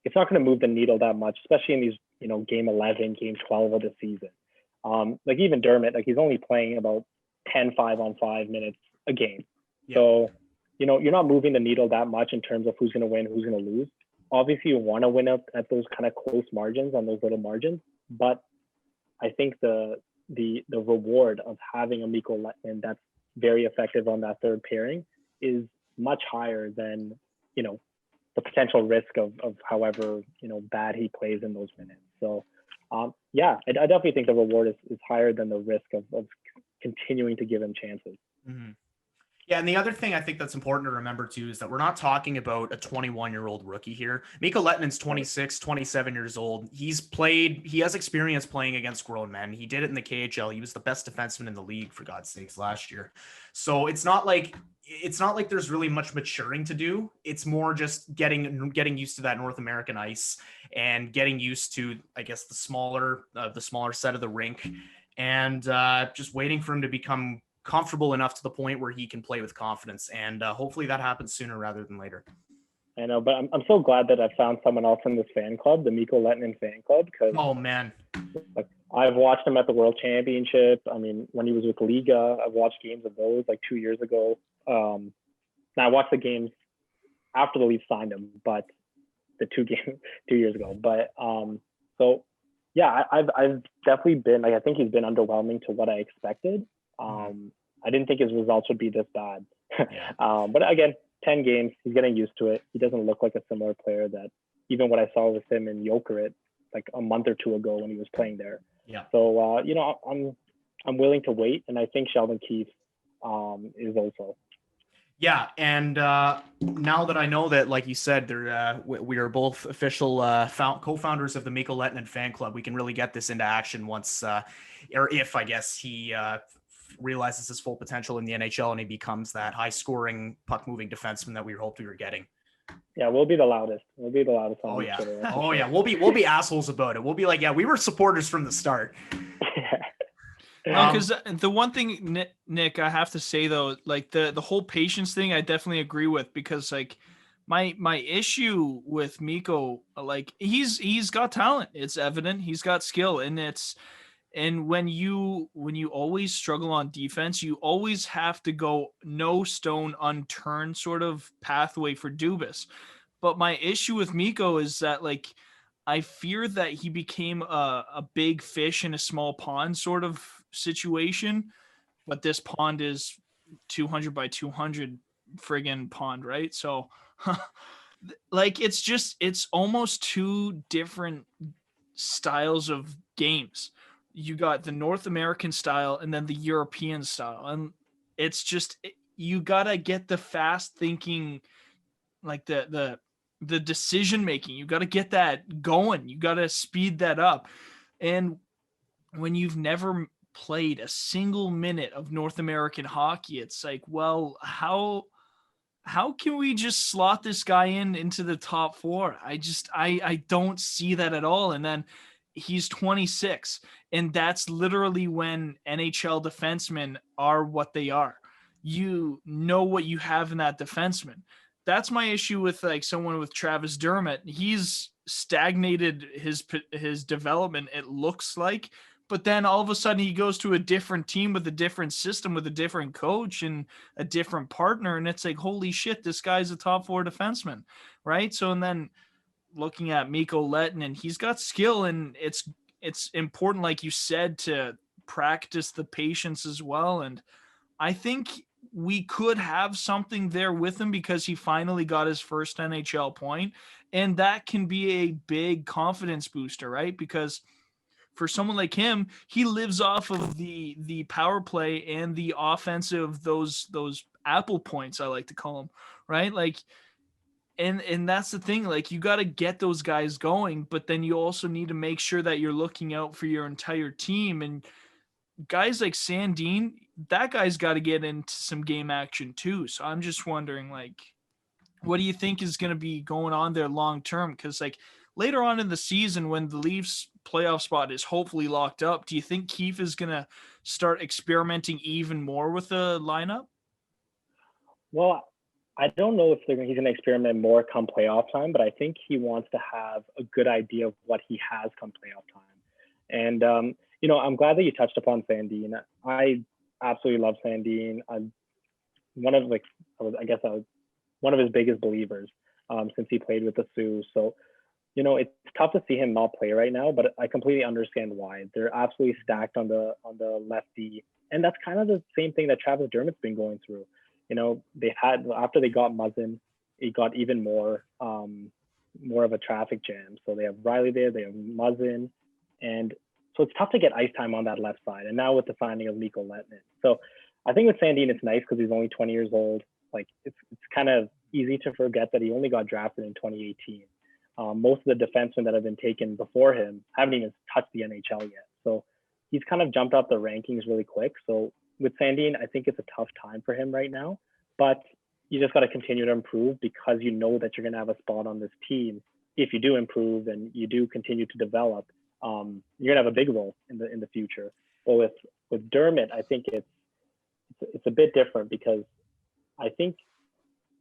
it's not going to move the needle that much, especially in these, game 11, game 12 of the season. Like even Dermott, like he's only playing about 10 5-on-5 minutes a game. Yeah. So, you're not moving the needle that much in terms of who's going to win, who's going to lose. Obviously, you want to win up at those kind of close margins, on those little margins. But I think the reward of having a Mikko Lehtonen that's very effective on that third pairing is much higher than, the potential risk of however, bad he plays in those minutes. So, I definitely think the reward is higher than the risk of continuing to give him chances. Mm-hmm. Yeah, and the other thing I think that's important to remember too is that we're not talking about a 21-year-old rookie here. Mikko Lehtonen's 26, 27 years old. He has experience playing against grown men. He did it in the KHL. He was the best defenseman in the league, for God's sakes, last year. So it's not like there's really much maturing to do. It's more just getting used to that North American ice and getting used to, I guess, the smaller set of the rink, and just waiting for him to become comfortable enough to the point where he can play with confidence. And hopefully that happens sooner rather than later. I know, but I'm so glad that I found someone else in this fan club, the Mikko Lehtonen fan club, because oh man, like, I've watched him at the World Championship. I mean, when he was with Liga, I've watched games of those like 2 years ago. And I watched the games after the Leafs signed him, but the 2 years ago. But so yeah, I've definitely been I think he's been underwhelming to what I expected. I didn't think his results would be this bad. But again, 10 games, he's getting used to it. He doesn't look like a similar player that even what I saw with him in Jokerit like a month or two ago when he was playing there. Yeah. So I'm willing to wait, and I think Sheldon Keefe is also. Yeah, and now that I know that, like you said, we are both official co-founders of the Mikko Lehtonen fan club, we can really get this into action once, or if, I guess, he realizes his full potential in the NHL and he becomes that high-scoring, puck-moving defenseman that we hoped we were getting. Yeah, we'll be the loudest. We'll be the loudest on yeah. Twitter. Oh yeah, we'll be assholes about it. We'll be like, yeah, we were supporters from the start. No, because the one thing, Nick, I have to say though, like the whole patience thing, I definitely agree with, because like my issue with Mikko, like he's got talent, it's evident, he's got skill, and when you always struggle on defense, you always have to go no stone unturned sort of pathway for Dubas. But my issue with Mikko is that like I fear that he became a big fish in a small pond sort of situation, but this pond is 200 by 200 friggin' pond, right? So Like, it's almost two different styles of games. You got the North American style and then the European style. And it's just, you got to get the fast thinking, like the decision making. You got to get that going. You got to speed that up. And when you've never played a single minute of North American hockey, it's like, well, how can we just slot this guy into the top four? I don't see that at all. And then he's 26, and that's literally when NHL defensemen are what they are. You know what you have in that defenseman. That's my issue with like someone with Travis Dermott. He's stagnated his development, it looks like, but then all of a sudden he goes to a different team with a different system, with a different coach and a different partner. And it's like, holy shit, this guy's a top four defenseman. Right. So, and then looking at Mikko Lehtonen, he's got skill, and it's important, like you said, to practice the patience as well. And I think we could have something there with him because he finally got his first NHL point, and that can be a big confidence booster, right? Because for someone like him, he lives off of the power play and the offensive, those apple points, I like to call them, right? Like, and that's the thing, like, you got to get those guys going, but then you also need to make sure that you're looking out for your entire team. And guys like Sandin, that guy's got to get into some game action too. So I'm just wondering, like, what do you think is going to be going on there long term? Because like later on in the season, when the Leafs playoff spot is hopefully locked up, do you think Keefe is going to start experimenting even more with the lineup? Well, I don't know if he's going to experiment more come playoff time, but I think he wants to have a good idea of what he has come playoff time. And, I'm glad that you touched upon Sandin. I absolutely love Sandin. I'm one of one of his biggest believers since he played with the Sioux. So, it's tough to see him not play right now, but I completely understand why. They're absolutely stacked on the lefty. And that's kind of the same thing that Travis Dermott's been going through. They had, after they got Muzzin, it got even more of a traffic jam. So they have Riley there, they have Muzzin, and so it's tough to get ice time on that left side. And now with the signing of Mikko Lehtonen. So I think with Sandin, it's nice because he's only 20 years old. Like, it's kind of easy to forget that he only got drafted in 2018. Most of the defensemen that have been taken before him haven't even touched the NHL yet. So he's kind of jumped up the rankings really quick. So with Sandin, I think it's a tough time for him right now, but you just got to continue to improve, because you know that you're going to have a spot on this team. If you do improve and you do continue to develop, you're going to have a big role in the future. But with Dermott, I think it's a bit different, because I think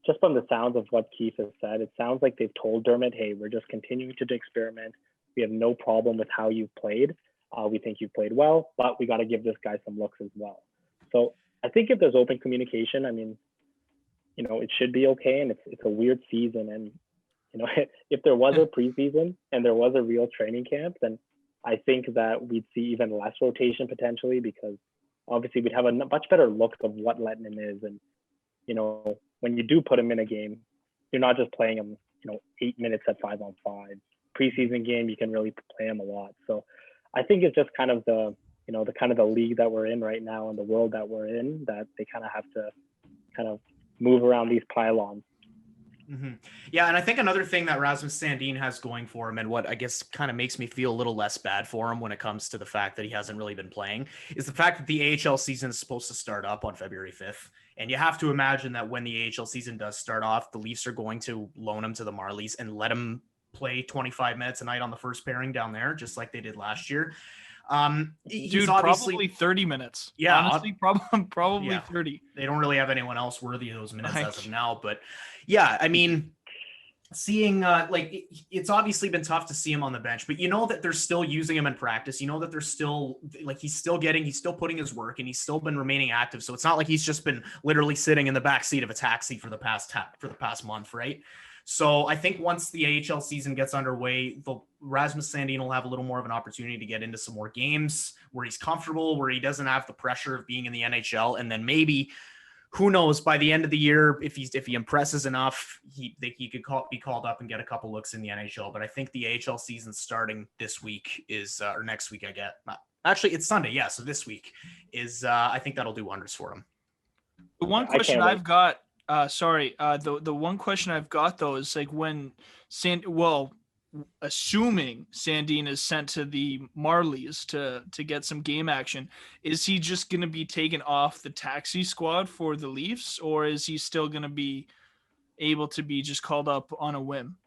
just from the sounds of what Keefe has said, it sounds like they've told Dermott, hey, we're just continuing to experiment. We have no problem with how you've played. We think you've played well, but we got to give this guy some looks as well. So I think if there's open communication, I mean, it should be okay. And it's a weird season. And, if there was a preseason and there was a real training camp, then I think that we'd see even less rotation potentially, because obviously we'd have a much better look of what Lehtonen is. And, when you do put him in a game, you're not just playing him, 8 minutes at 5-on-5. Preseason game, you can really play him a lot. So I think it's just kind of the league that we're in right now and the world that we're in, that they kind of have to kind of move around these pylons. Mm-hmm. Yeah, and I think another thing that Rasmus Sandin has going for him, and what I guess kind of makes me feel a little less bad for him when it comes to the fact that he hasn't really been playing, is the fact that the AHL season is supposed to start up on February 5th. And you have to imagine that when the AHL season does start off, the Leafs are going to loan him to the Marlies and let him play 25 minutes a night on the first pairing down there, just like they did last year. Dude, probably 30 minutes. Yeah, honestly, probably yeah. 30. They don't really have anyone else worthy of those minutes as of now. But yeah, I mean, seeing it's obviously been tough to see him on the bench, but that they're still using him in practice. That they're still he's still putting his work, and he's still been remaining active. So it's not like he's just been literally sitting in the back seat of a taxi for the past month, right? So I think once the AHL season gets underway, the Rasmus Sandin will have a little more of an opportunity to get into some more games where he's comfortable, where he doesn't have the pressure of being in the NHL. And then maybe who knows? By the end of the year, if he impresses enough, he could be called up and get a couple looks in the NHL. But I think the AHL season starting this week or next week. Actually, it's Sunday. Yeah, so this week is. I think that'll do wonders for him. The one question I've got. The one question I've got though is like when assuming Sandin is sent to the Marlies to get some game action, is he just going to be taken off the taxi squad for the Leafs, or is he still going to be able to be just called up on a whim?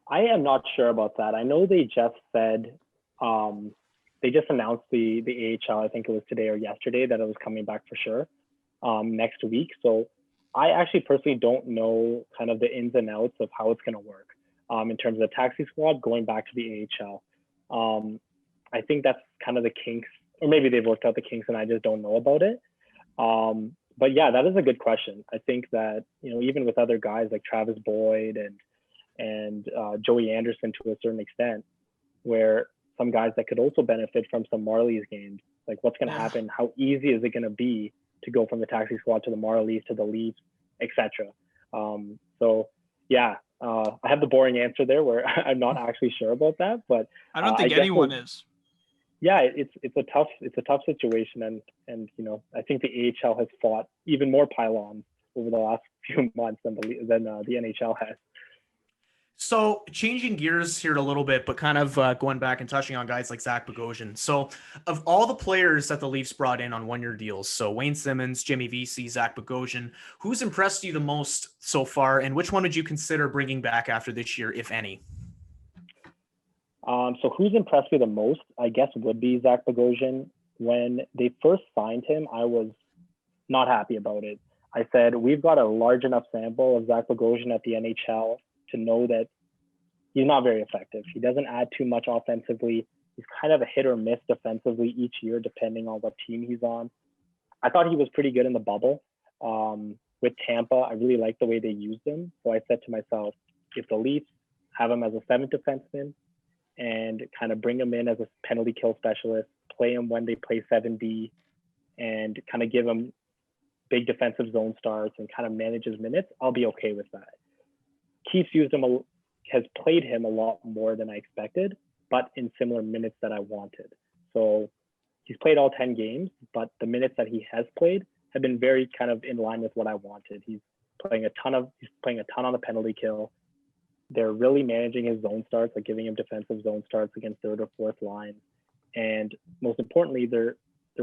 I am not sure about that. I know they just said they just announced the AHL, I think it was today or yesterday, that it was coming back for sure next week. So I actually personally don't know kind of the ins and outs of how it's going to work. In terms of the taxi squad going back to the AHL. I think that's kind of the kinks, or maybe they've worked out the kinks and I just don't know about it. But yeah, that is a good question. I think that, even with other guys like Travis Boyd and Joey Anderson to a certain extent, where some guys that could also benefit from some Marlies games, like what's going to happen? How easy is it going to be to go from the taxi squad to the Marlies to the Leafs, etc. So yeah, I have the boring answer there where I'm not actually sure about that, but I don't think anyone is. Yeah, it's a tough situation, and I think the AHL has fought even more pylons over the last few months than the NHL has. So changing gears here a little bit, but kind of going back and touching on guys like Zach Bogosian. So of all the players that the Leafs brought in on one-year deals, so Wayne Simmons, Jimmy Vesey, Zach Bogosian, who's impressed you the most so far, and which one would you consider bringing back after this year, if any? So who's impressed me the most, I guess, would be Zach Bogosian. When they first signed him, I was not happy about it. I said, we've got a large enough sample of Zach Bogosian at the NHL to know that he's not very effective. He doesn't add too much offensively. He's kind of a hit or miss defensively each year, depending on what team he's on. I thought he was pretty good in the bubble. With Tampa, I really liked the way they used him. So I said to myself, if the Leafs have him as a seventh defenseman and kind of bring him in as a penalty kill specialist, play him when they play 7D, and kind of give him big defensive zone starts and kind of manage his minutes, I'll be okay with that. Keith's has played him a lot more than I expected, but in similar minutes that I wanted. So he's played all 10 games, but the minutes that he has played have been very kind of in line with what I wanted. He's playing a ton on the penalty kill. They're really managing his zone starts, like giving him defensive zone starts against third or fourth line. And most importantly, they're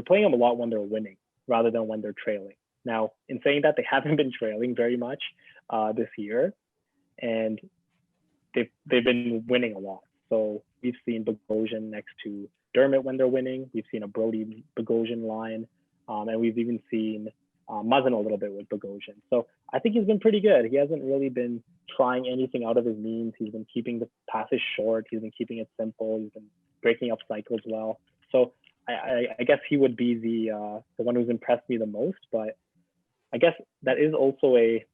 playing him a lot when they're winning rather than when they're trailing. Now, in saying that, they haven't been trailing very much this year, and they've been winning a lot. So we've seen Bogosian next to Dermott when they're winning. We've seen a Brody Bogosian line, and we've even seen Muzzin a little bit with Bogosian. So I think he's been pretty good. He hasn't really been trying anything out of his means. He's been keeping the passes short. He's been keeping it simple. He's been breaking up cycles well. So I guess he would be the one who's impressed me the most. But I guess that is also a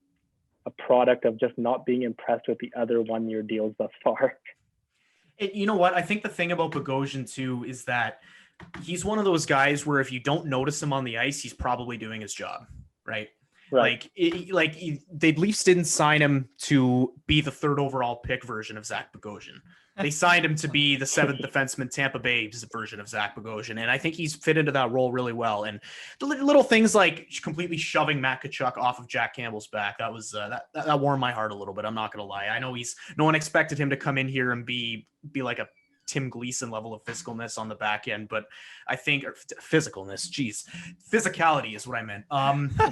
product of just not being impressed with the other one-year deals thus far. You know what? I think the thing about Bogosian too is that he's one of those guys where if you don't notice him on the ice, he's probably doing his job, right? Right. The Leafs didn't sign him to be the third overall pick version of Zach Bogosian. They signed him to be the seventh defenseman Tampa Bay's version of Zach Bogosian, and I think he's fit into that role really well. And the little things like completely shoving Matt Tkachuk off of Jack Campbell's back, that was that warmed my heart a little bit. I'm not gonna lie. I know no one expected him to come in here and be like a Tim Gleason level of physicalness on the back end, but I think physicality is what I meant.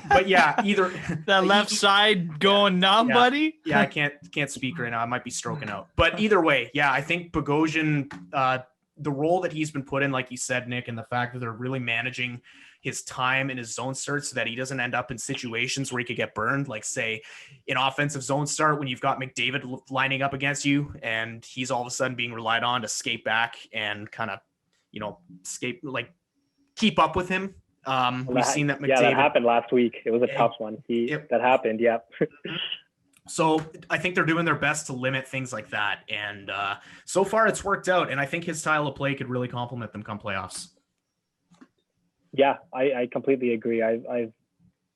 But yeah, either that left side going numb, buddy. Yeah, I can't speak right now. I might be stroking out. But either way, yeah, I think Bogosian, the role that he's been put in, like you said, Nick, and the fact that they're really managing his time in his zone start so that he doesn't end up in situations where he could get burned, like say in offensive zone start when you've got McDavid lining up against you and he's all of a sudden being relied on to skate back and kind of, keep up with him. We've seen that McDavid. Yeah, that happened last week. It was a tough one. That happened. Yeah. So I think they're doing their best to limit things like that. And so far it's worked out. And I think his style of play could really complement them come playoffs. Yeah, I completely agree. I've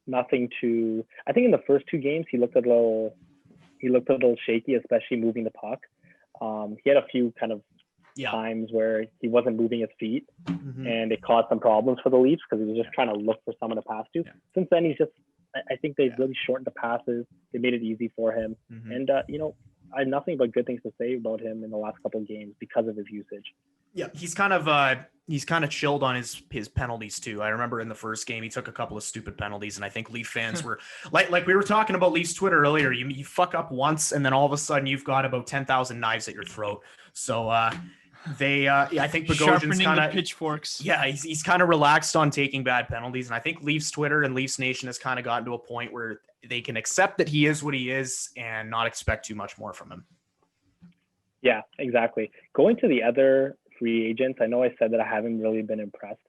nothing to. I think in the first 2 games he looked a little shaky, especially moving the puck. He had a few kind of times where he wasn't moving his feet, and it caused some problems for the Leafs because he was just trying to look for someone to pass to. Since then, he's just. I think they've really shortened the passes. They made it easy for him, and I have nothing but good things to say about him in the last couple of games because of his usage. Yeah, he's kind of chilled on his penalties too. I remember in the first game he took a couple of stupid penalties, and I think Leaf fans were like we were talking about Leafs Twitter earlier. You fuck up once, and then all of a sudden you've got about 10,000 knives at your throat. So I think Bogosian's kind of pitchforks. Yeah, he's kind of relaxed on taking bad penalties, and I think Leafs Twitter and Leafs Nation has kind of gotten to a point where they can accept that he is what he is and not expect too much more from him. Yeah, exactly. Going to the other free agents, I know I said that I haven't really been impressed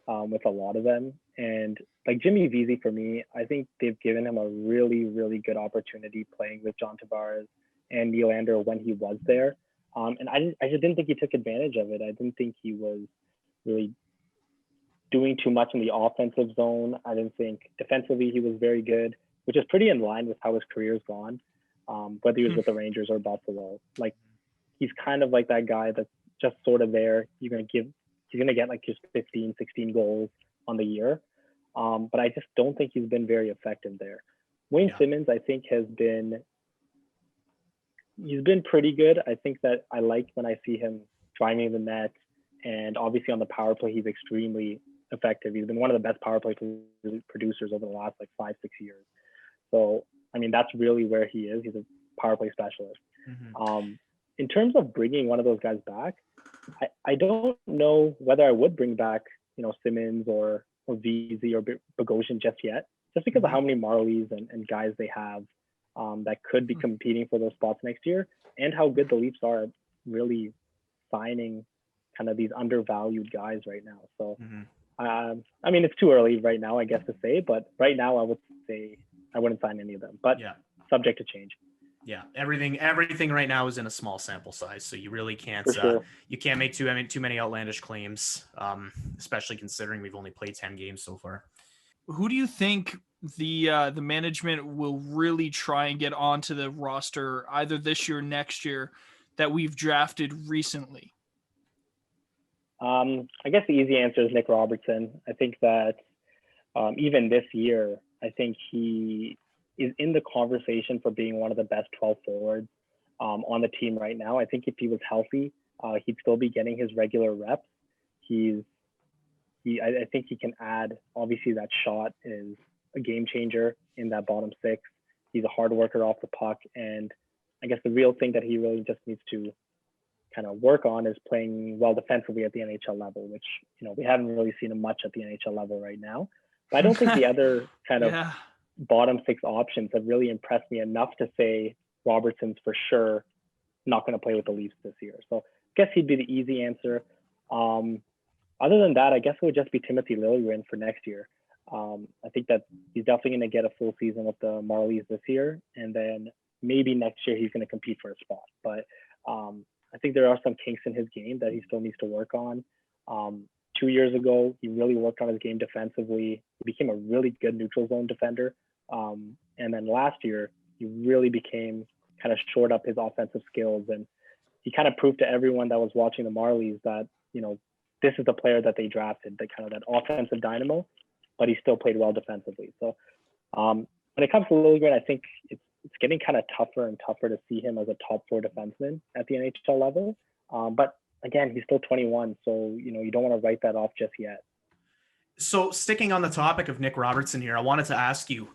with a lot of them, and like Jimmy Vesey for me, I think they've given him a really, really good opportunity playing with John Tavares and Nylander when he was there. And I just didn't think he took advantage of it. I didn't think he was really doing too much in the offensive zone. I didn't think defensively he was very good, which is pretty in line with how his career's gone, whether he was with the Rangers or Buffalo. Like, he's kind of like that guy that's just sort of there. He's going to get like just 15, 16 goals on the year. But I just don't think he's been very effective there. Wayne Simmons, I think, he's been pretty good. I think that I like when I see him driving the net, and obviously on the power play, he's extremely effective. He's been one of the best power play producers over the last like 5-6 years. So, I mean, that's really where he is. He's a power play specialist. In terms of bringing one of those guys back, I don't know whether I would bring back, Simmons or Vesey or Bogosian just yet, just because of how many Marlies and guys they have that could be competing for those spots next year, and how good the Leafs are at really signing kind of these undervalued guys right now. So, I mean, it's too early right now, I guess, to say, but right now I would say I wouldn't sign any of them, but subject to change. Yeah, everything right now is in a small sample size, so you really can't you can't make too many outlandish claims, especially considering we've only played 10 games so far. Who do you think the management will really try and get onto the roster either this year or next year that we've drafted recently? I guess the easy answer is Nick Robertson. I think that even this year, I think he is in the conversation for being one of the best 12 forwards on the team right now. I think if he was healthy, he'd still be getting his regular reps. I think he can add, obviously that shot is a game changer in that bottom 6. He's a hard worker off the puck. And I guess the real thing that he really just needs to kind of work on is playing well defensively at the NHL level, which, we haven't really seen him much at the NHL level right now. But I don't think the other kind of bottom 6 options have really impressed me enough to say Robertson's for sure not going to play with the Leafs this year. So I guess he'd be the easy answer. Other than that, I guess it would just be Timothy Liljegren for next year. I think that he's definitely going to get a full season with the Marlies this year, and then maybe next year he's going to compete for a spot. But I think there are some kinks in his game that he still needs to work on. 2 years ago, he really worked on his game defensively. He became a really good neutral zone defender. And then last year, he really became kind of shored up his offensive skills. And he kind of proved to everyone that was watching the Marlies that, this is the player that they drafted, the kind of that offensive dynamo, but he still played well defensively. So when it comes to Liljegren, I think it's getting kind of tougher and tougher to see him as a top 4 defenseman at the NHL level. But again, he's still 21, so you don't want to write that off just yet. So sticking on the topic of Nick Robertson here, I wanted to ask you,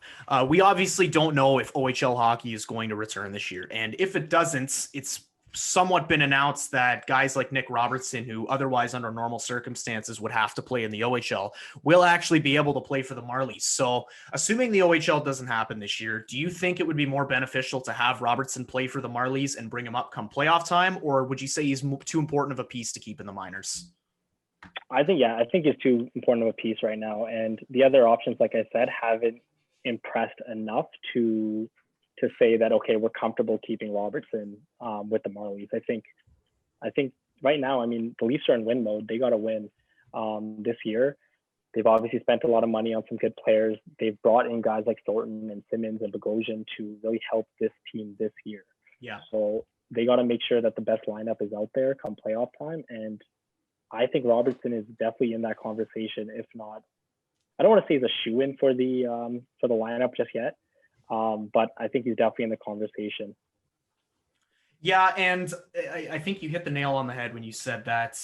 we obviously don't know if OHL hockey is going to return this year. And if it doesn't, it's somewhat been announced that guys like Nick Robertson, who otherwise under normal circumstances would have to play in the OHL, will actually be able to play for the Marlies. So assuming the OHL doesn't happen this year, do you think it would be more beneficial to have Robertson play for the Marlies and bring him up come playoff time? Or would you say he's too important of a piece to keep in the minors? I think it's too important of a piece right now. And the other options, like I said, haven't impressed enough to say that, okay, we're comfortable keeping Robertson with the Marlies. I think right now, I mean, the Leafs are in win mode. They got to win this year. They've obviously spent a lot of money on some good players. They've brought in guys like Thornton and Simmons and Bogosian to really help this team this year. Yeah. So they got to make sure that the best lineup is out there come playoff time. And I think Robertson is definitely in that conversation. If not, I don't want to say he's a shoo-in for the lineup just yet, but I think he's definitely in the conversation. Yeah, and I think you hit the nail on the head when you said that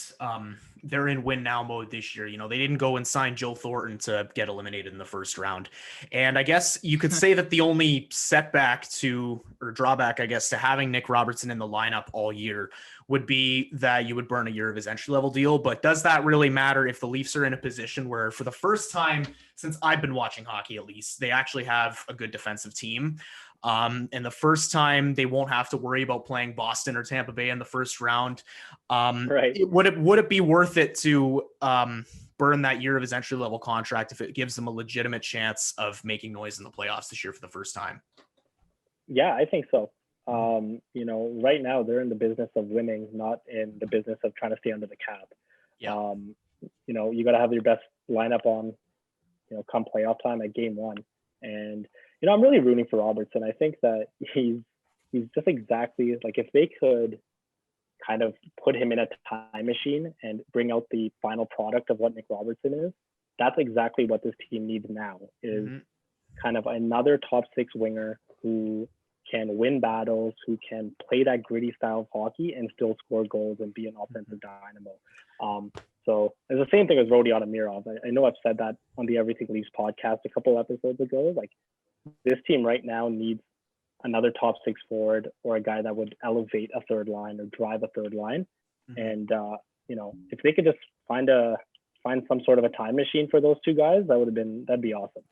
they're in win now mode this year. You know, they didn't go and sign Joe Thornton to get eliminated in the first round. And I guess you could say that the only drawback, I guess, to having Nick Robertson in the lineup all year would be that you would burn a year of his entry-level deal. But does that really matter if the Leafs are in a position where, for the first time since I've been watching hockey, at least, they actually have a good defensive team? And the first time they won't have to worry about playing Boston or Tampa Bay in the first round. Right. Would it be worth it to burn that year of his entry level contract if it gives them a legitimate chance of making noise in the playoffs this year for the first time? Yeah, I think so. You know, right now they're in the business of winning, not in the business of trying to stay under the cap. Yeah. You know, you got to have your best lineup on, you know, come playoff time at game one. And you know, I'm really rooting for Robertson. I think that he's just exactly like, if they could kind of put him in a time machine and bring out the final product of what Nick Robertson is, that's exactly what this team needs now, is kind of another top six winger who can win battles, who can play that gritty style of hockey and still score goals and be an offensive dynamo. So it's the same thing as Rodi Otamirov. I know I've said that on the Everything Leafs podcast a couple episodes ago. Like, this team right now needs another top six forward or a guy that would elevate a third line or drive a third line. And, you know, if they could just find some sort of a time machine for those two guys, that'd be awesome.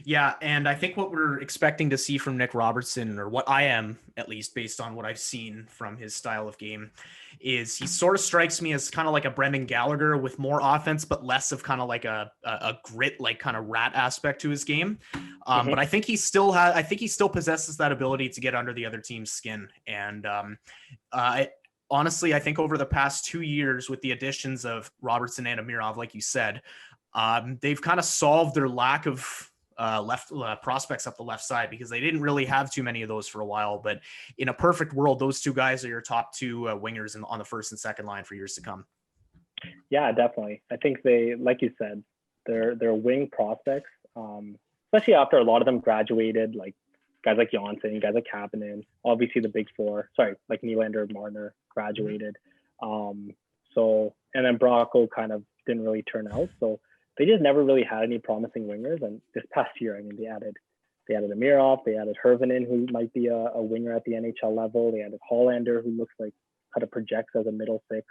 Yeah, and I think what we're expecting to see from Nick Robertson, or what I am, at least based on what I've seen from his style of game, is he sort of strikes me as kind of like a Brendan Gallagher with more offense, but less of kind of like a grit, like kind of rat aspect to his game. But I think he still possesses that ability to get under the other team's skin. And honestly, I think over the past 2 years, with the additions of Robertson and Amirov, like you said, they've kind of solved their lack of left prospects up the left side, because they didn't really have too many of those for a while. But in a perfect world, those two guys are your top two wingers on the first and second line for years to come. Yeah, definitely. I think they, like you said, they're wing prospects, especially after a lot of them graduated, like guys like Johnson, guys like Kapanen, obviously the big four, like Nylander, Marner graduated. So, and then Bracco kind of didn't really turn out. So they just never really had any promising wingers. And this past year, I mean, they added Amirov, they added Hervinen, who might be a winger at the NHL level. They added Hollander, who looks like kind of projects as a middle six,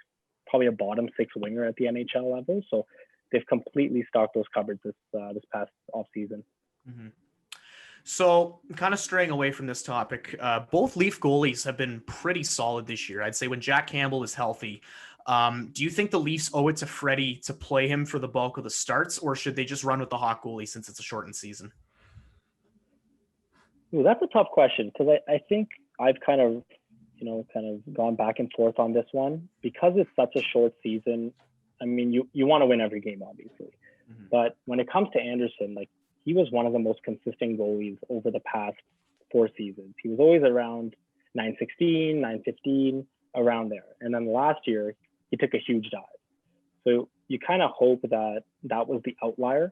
probably a bottom six winger at the NHL level. So they've completely stocked those cupboards this past offseason. So, kind of straying away from this topic, both Leaf goalies have been pretty solid this year. I'd say when Jack Campbell is healthy, do you think the Leafs owe it to Freddie to play him for the bulk of the starts, or should they just run with the hot goalie since it's a shortened season? Ooh, that's a tough question, because I think I've kind of gone back and forth on this one, because it's such a short season. I mean, you want to win every game, obviously. But when it comes to Anderson, like, he was one of the most consistent goalies over the past 4 seasons. He was always around 916, 915, around there. And then last year, he took a huge dive. So you kind of hope that was the outlier.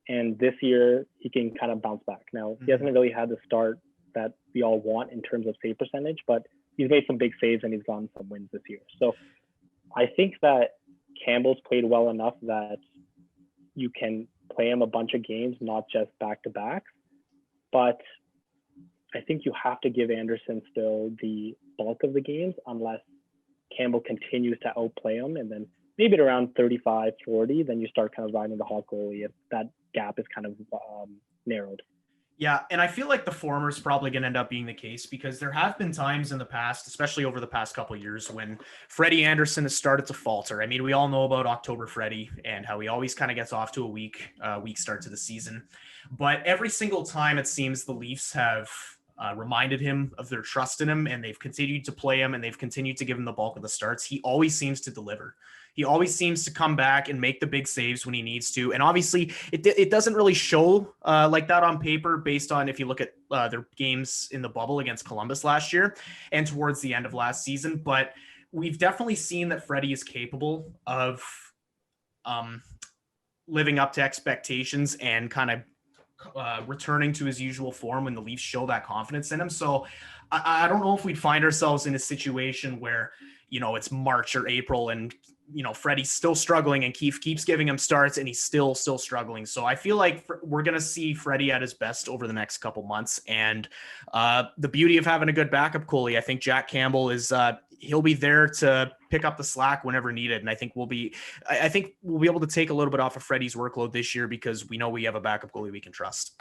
And this year, he can kind of bounce back. Now, he hasn't really had the start that we all want in terms of save percentage, but he's made some big saves and he's gotten some wins this year. So I think that Campbell's played well enough that you can play him a bunch of games, not just back-to-backs. But I think you have to give Anderson still the bulk of the games, unless Campbell continues to outplay him. And then maybe at around 35, 40, then you start kind of riding the hot goalie if that gap is kind of narrowed. Yeah, and I feel like the former is probably going to end up being the case, because there have been times in the past, especially over the past couple of years, when Freddie Anderson has started to falter. I mean, we all know about October Freddie and how he always kind of gets off to a weak start to the season. But every single time, it seems the Leafs have reminded him of their trust in him, and they've continued to play him, and they've continued to give him the bulk of the starts. He always seems to deliver. He always seems to come back and make the big saves when he needs to. And obviously it doesn't really show like that on paper based on if you look at their games in the bubble against Columbus last year and towards the end of last season. But we've definitely seen that Freddie is capable of living up to expectations and kind of returning to his usual form when the Leafs show that confidence in him. So I don't know if we'd find ourselves in a situation where, it's March or April and, Freddie's still struggling and Keefe keeps giving him starts and he's still struggling. So I feel like we're going to see Freddie at his best over the next couple months. And the beauty of having a good backup goalie, I think Jack Campbell is he'll be there to pick up the slack whenever needed. And I think we'll be able to take a little bit off of Freddie's workload this year because we know we have a backup goalie we can trust.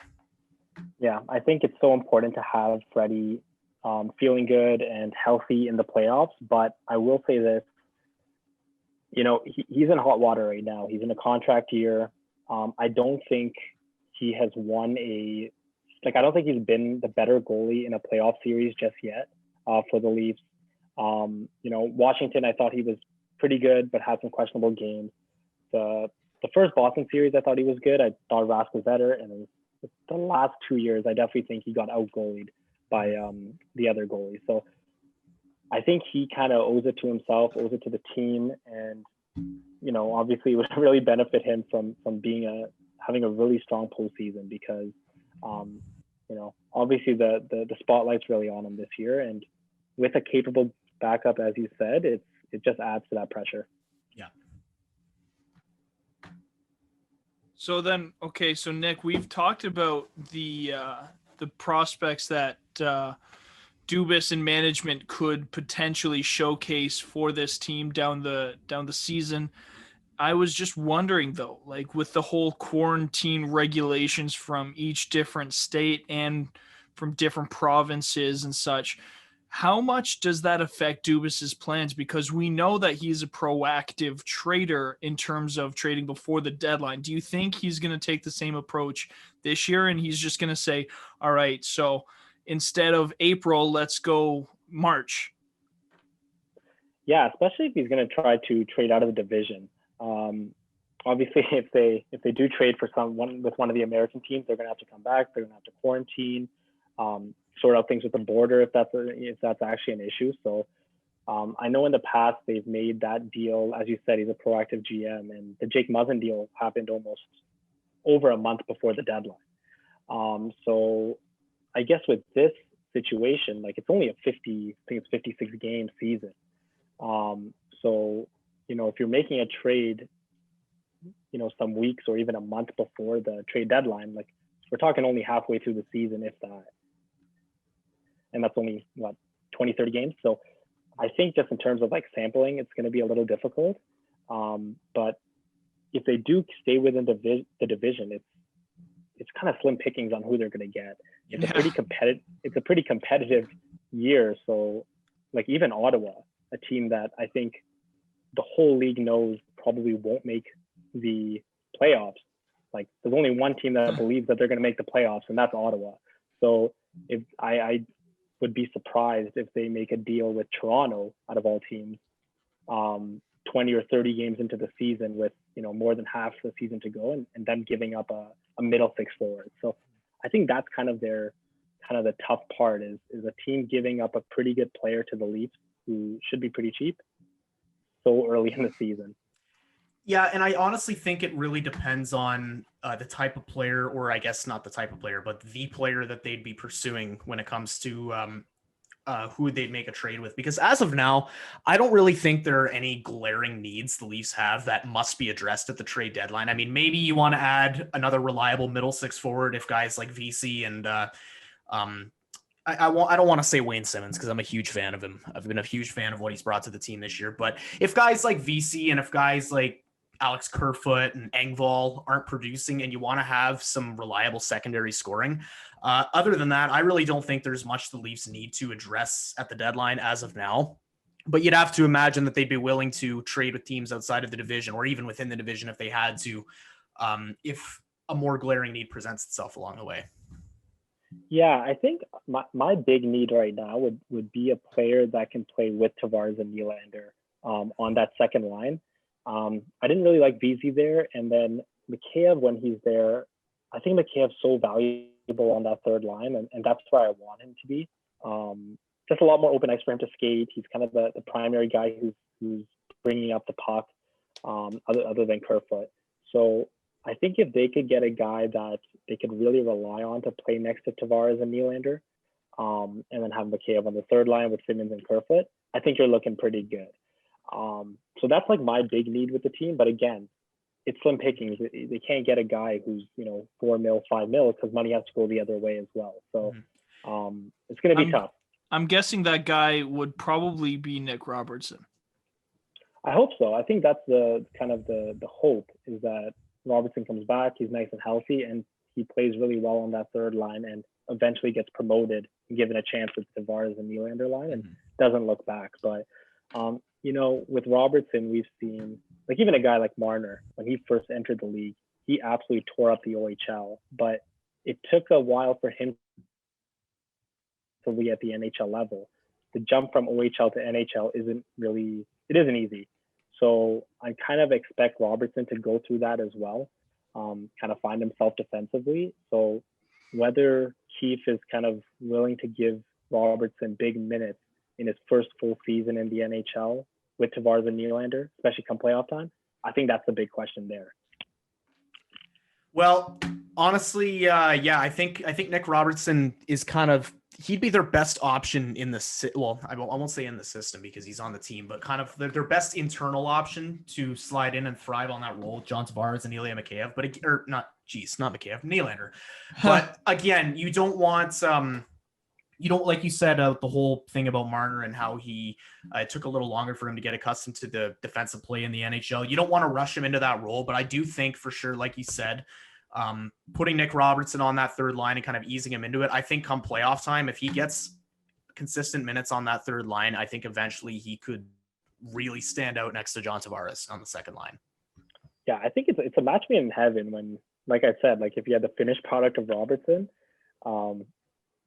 Yeah, I think it's so important to have Freddie feeling good and healthy in the playoffs. But I will say this, he's in hot water right now. He's in a contract year. I don't think he has I don't think he's been the better goalie in a playoff series just yet for the Leafs. Washington, I thought he was pretty good, but had some questionable games. The first Boston series, I thought he was good. I thought Rask was better. And the last 2 years, I definitely think he got out-goalied by the other goalie. So I think he kind of owes it to himself, owes it to the team. And, obviously it would really benefit him from having a really strong postseason because, obviously the spotlight's really on him this year. And with a capable backup, as you said, it just adds to that pressure. Yeah. So then, okay, so Nick, we've talked about the prospects that Dubas and management could potentially showcase for this team down the season. I was just wondering though, like with the whole quarantine regulations from each different state and from different provinces and such, how much does that affect Dubas's plans? Because we know that he's a proactive trader in terms of trading before the deadline. Do you think he's going to take the same approach this year and he's just going to say, all right, so instead of April, let's go March? Yeah, especially if he's going to try to trade out of the division. Obviously, if they do trade for with one of the American teams, they're going to have to come back. They're going to have to quarantine, sort out things with the border if that's actually an issue. So I know in the past they've made that deal. As you said, he's a proactive GM, and the Jake Muzzin deal happened almost over a month before the deadline. So I guess with this situation, like it's only a 56 game season. So, if you're making a trade, some weeks or even a month before the trade deadline, like we're talking only halfway through the season, if that. And that's only 20, 30 games. So I think just in terms of like sampling, it's going to be a little difficult. But if they do stay within the division, it's kind of slim pickings on who they're going to get. It's a pretty competitive year. So like even Ottawa, a team that I think the whole league knows probably won't make the playoffs. Like there's only one team that believes that they're going to make the playoffs, and that's Ottawa. So if I would be surprised if they make a deal with Toronto out of all teams, 20 or 30 games into the season with, more than half the season to go and them giving up a middle six forward. So I think that's kind of the tough part is a team giving up a pretty good player to the Leafs who should be pretty cheap so early in the season. Yeah, and I honestly think it really depends on the type of player, or I guess not the type of player, but the player that they'd be pursuing when it comes to who they'd make a trade with. Because as of now, I don't really think there are any glaring needs the Leafs have that must be addressed at the trade deadline. I mean, maybe you want to add another reliable middle six forward if guys like VC and I don't want to say Wayne Simmons because I'm a huge fan of him. I've been a huge fan of what he's brought to the team this year. But if guys like VC and if guys like Alex Kerfoot and Engvall aren't producing and you want to have some reliable secondary scoring, other than that, I really don't think there's much the Leafs need to address at the deadline as of now. But you'd have to imagine that they'd be willing to trade with teams outside of the division or even within the division if they had to, if a more glaring need presents itself along the way. Yeah, I think my big need right now would be a player that can play with Tavares and Nylander on that second line. I didn't really like VZ there. And then Mikheyev, when he's there, I think Mikheyev's so valuable on that third line, and that's where I want him to be. Just a lot more open ice for him to skate. He's kind of the primary guy who's bringing up the puck, other than Kerfoot. So I think if they could get a guy that they could really rely on to play next to Tavares and Nylander, and then have Mikheyev on the third line with Simmons and Kerfoot, I think you're looking pretty good. So that's like my big need with the team. But again, it's slim pickings. They can't get a guy who's, $4 million, $5 million, because money has to go the other way as well. So it's going to be tough. I'm guessing that guy would probably be Nick Robertson. I hope so. I think that's the kind of the hope, is that Robertson comes back, he's nice and healthy, and he plays really well on that third line and eventually gets promoted and given a chance with Tavares and Nylander line and doesn't look back. But, with Robertson, we've seen, like, even a guy like Marner, when he first entered the league, he absolutely tore up the OHL, but it took a while for him to be at the NHL level. The jump from OHL to NHL isn't easy. So I kind of expect Robertson to go through that as well, kind of find himself defensively. So whether Keefe is kind of willing to give Robertson big minutes in his first full season in the NHL with Tavares and Nylander, especially come playoff time, I think that's the big question there. Well, honestly, I think Nick Robertson is he'd be their best option in the I won't say in the system because he's on the team, but kind of their best internal option to slide in and thrive on that role. John Tavares and Ilya Mikheyev, not Mikheyev, Nylander. But again, you don't want like you said, the whole thing about Marner and how it took a little longer for him to get accustomed to the defensive play in the NHL. You don't want to rush him into that role, but I do think for sure, like you said, putting Nick Robertson on that third line and kind of easing him into it, I think come playoff time, if he gets consistent minutes on that third line, I think eventually he could really stand out next to John Tavares on the second line. Yeah, I think it's a match made in heaven when, like I said, like if you had the finished product of Robertson,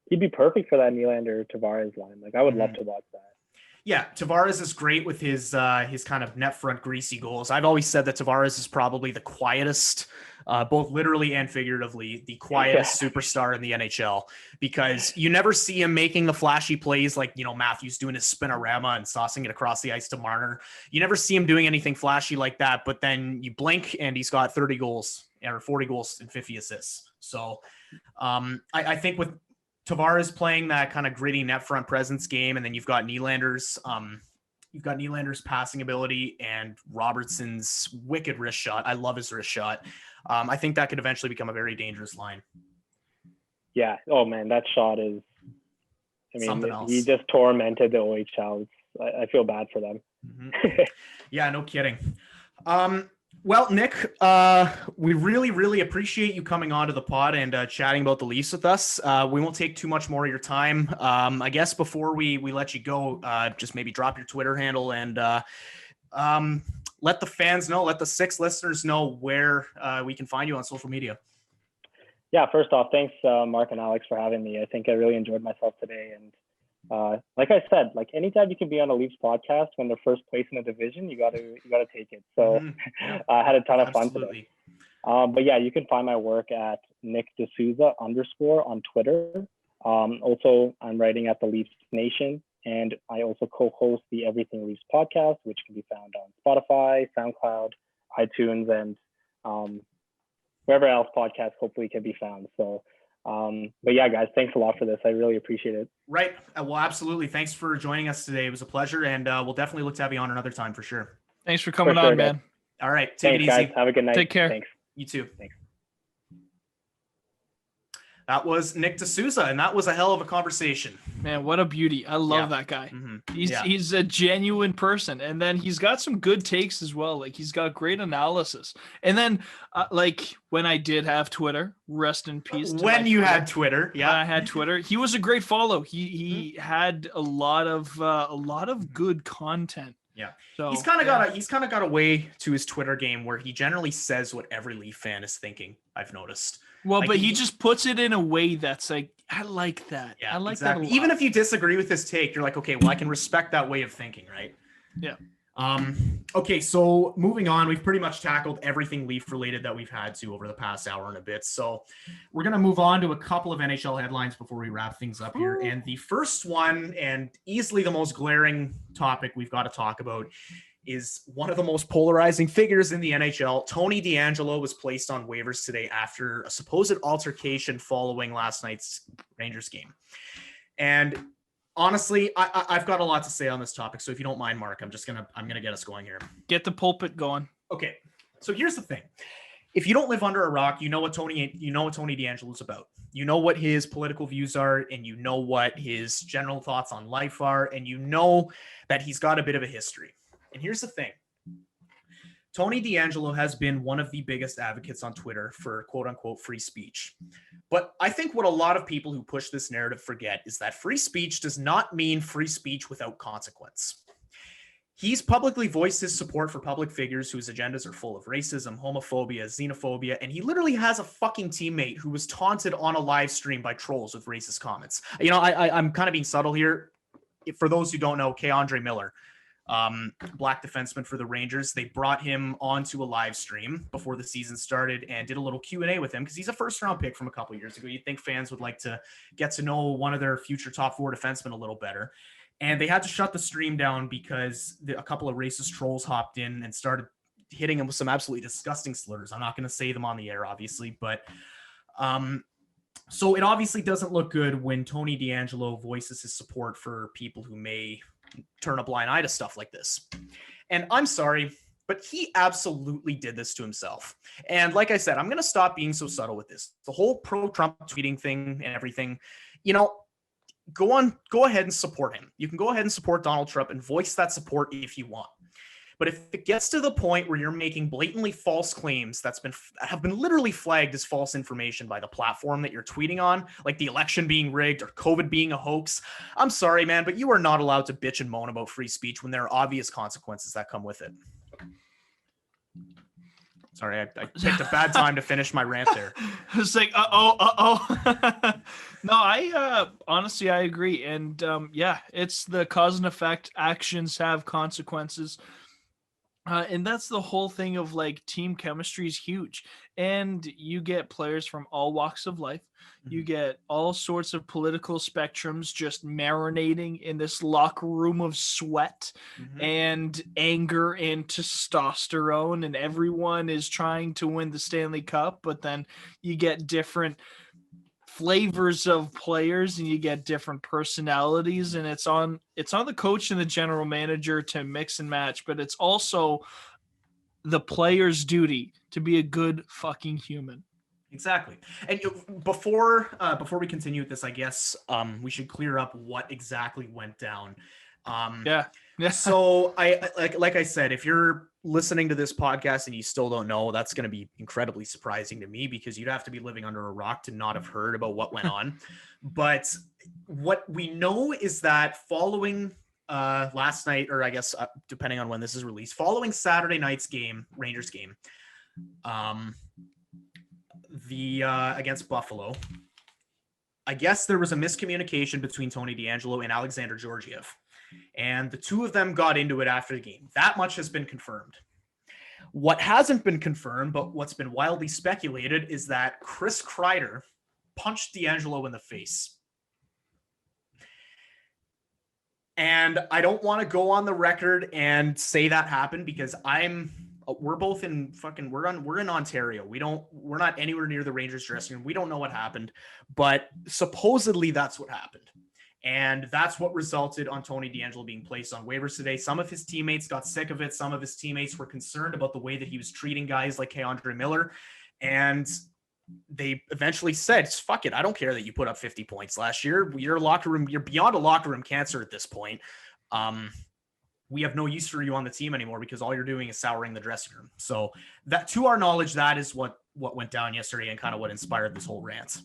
he'd be perfect for that Nylander Tavares line. Like I would love to watch that. Yeah, Tavares is great with his kind of net front greasy goals. I've always said that Tavares is probably the quietest, both literally and figuratively, the quietest superstar in the NHL, because you never see him making the flashy plays like, Matthews doing his spinorama and saucing it across the ice to Marner. You never see him doing anything flashy like that, but then you blink and he's got 30 goals or 40 goals and 50 assists. So I think with Tavares playing that kind of gritty net front presence game, and then you've got Nylander's passing ability and Robertson's wicked wrist shot. I love his wrist shot. I think that could eventually become a very dangerous line. Yeah. Oh man, that shot is, something else. He just tormented the OHL. I feel bad for them. Yeah, no kidding. Well, Nick, we really, really appreciate you coming on to the pod and chatting about the Leafs with us. We won't take too much more of your time. I guess before we let you go, just maybe drop your Twitter handle and let the fans know, let the 6 listeners know where we can find you on social media. Yeah, first off, thanks, Mark and Alex, for having me. I think I really enjoyed myself today. And like I said, like anytime you can be on a Leafs podcast when they're first place in a division, you gotta take it. So I had a ton of fun today. But yeah, you can find my work at Nick DeSouza _ on Twitter. Also, I'm writing at the Leafs Nation, and I also co-host the Everything Leafs podcast, which can be found on Spotify, SoundCloud, iTunes, and wherever else podcasts hopefully can be found. So. But yeah, guys, thanks a lot for this. I really appreciate it. Right. Well, absolutely. Thanks for joining us today. It was a pleasure, and we'll definitely look to have you on another time for sure. Thanks for coming on, man. All right. Take it easy. Guys. Have a good night. Take care. Thanks. You too. Thanks. That was Nick DeSouza, and that was a hell of a conversation. Man, what a beauty. I love that guy. He's a genuine person. And then he's got some good takes as well. Like he's got great analysis. And then like when I did have Twitter, rest in peace. When you had Twitter. Yeah. I had Twitter. He was a great follow. He had a lot of good content. Yeah. So he's kind of got a way to his Twitter game where he generally says what every Leaf fan is thinking, I've noticed. Well, like but he just puts it in a way that's like, I like that. Yeah, I like exactly. that a lot. Even if you disagree with his take, you're like, okay, well, I can respect that way of thinking, right? Yeah. Okay, so moving on, we've pretty much tackled everything Leaf related that we've had to over the past hour and a bit. So we're going to move on to a couple of NHL headlines before we wrap things up here. And the first one, and easily the most glaring topic we've got to talk about, is one of the most polarizing figures in the NHL. Tony DeAngelo was placed on waivers today after a supposed altercation following last night's Rangers game. And honestly, I've got a lot to say on this topic. So if you don't mind, Mark, I'm gonna get us going here. Get the pulpit going. Okay. So here's the thing. If you don't live under a rock, you know what Tony DeAngelo is about. You know what his political views are, and you know what his general thoughts on life are, and you know that he's got a bit of a history. And here's the thing. Tony DeAngelo has been one of the biggest advocates on Twitter for quote unquote free speech. But I think what a lot of people who push this narrative forget is that free speech does not mean free speech without consequence. He's publicly voiced his support for public figures whose agendas are full of racism, homophobia, xenophobia, and he literally has a fucking teammate who was taunted on a live stream by trolls with racist comments. You know, I'm kind of being subtle here. For those who don't know, K-Andre Miller, black defenseman for the Rangers, they brought him onto a live stream before the season started and did a little Q&A with him because he's a first-round pick from a couple years ago. You'd think fans would like to get to know one of their future top four defensemen a little better. And they had to shut the stream down because a couple of racist trolls hopped in and started hitting him with some absolutely disgusting slurs. I'm not going to say them on the air, obviously, but so it obviously doesn't look good when Tony DeAngelo voices his support for people who may turn a blind eye to stuff like this. And I'm sorry, but he absolutely did this to himself. And like I said, I'm going to stop being so subtle with this. The whole pro-Trump tweeting thing and everything, you know, go ahead and support him. You can go ahead and support Donald Trump and voice that support if you want. But if it gets to the point where you're making blatantly false claims that have been literally flagged as false information by the platform that you're tweeting on, like the election being rigged or COVID being a hoax, I'm sorry, man, but you are not allowed to bitch and moan about free speech when there are obvious consequences that come with it. Sorry, I picked a bad time to finish my rant there. It's like, uh-oh. No, I honestly, I agree. And yeah, it's the cause and effect. Actions have consequences. And that's the whole thing of like team chemistry is huge. And you get players from all walks of life. Mm-hmm. You get all sorts of political spectrums just marinating in this locker room of sweat and anger and testosterone. And everyone is trying to win the Stanley Cup. But then you get different flavors of players and you get different personalities, and it's on the coach and the general manager to mix and match, but it's also the player's duty to be a good fucking human. Exactly. And before we continue with this, I guess we should clear up what exactly went down. Yeah. So I like I said, if you're listening to this podcast and you still don't know, that's going to be incredibly surprising to me because you'd have to be living under a rock to not have heard about what went on. But what we know is that following last night, or I guess depending on when this is released, following Saturday night's game, Rangers game, against Buffalo, I guess there was a miscommunication between Tony DeAngelo and Alexander Georgiev. And the two of them got into it after the game. That much has been confirmed. What hasn't been confirmed, but what's been wildly speculated, is that Chris Kreider punched DeAngelo in the face. And I don't want to go on the record and say that happened because we're both in we're in Ontario. We're not anywhere near the Rangers dressing room. We don't know what happened, but supposedly that's what happened. And that's what resulted on Tony DeAngelo being placed on waivers today. Some of his teammates got sick of it. Some of his teammates were concerned about the way that he was treating guys like K-Andre Miller. And they eventually said, fuck it, I don't care that you put up 50 points last year. You're beyond a locker room cancer at this point. We have no use for you on the team anymore because all you're doing is souring the dressing room. So that, to our knowledge, that is what went down yesterday and kind of what inspired this whole rant.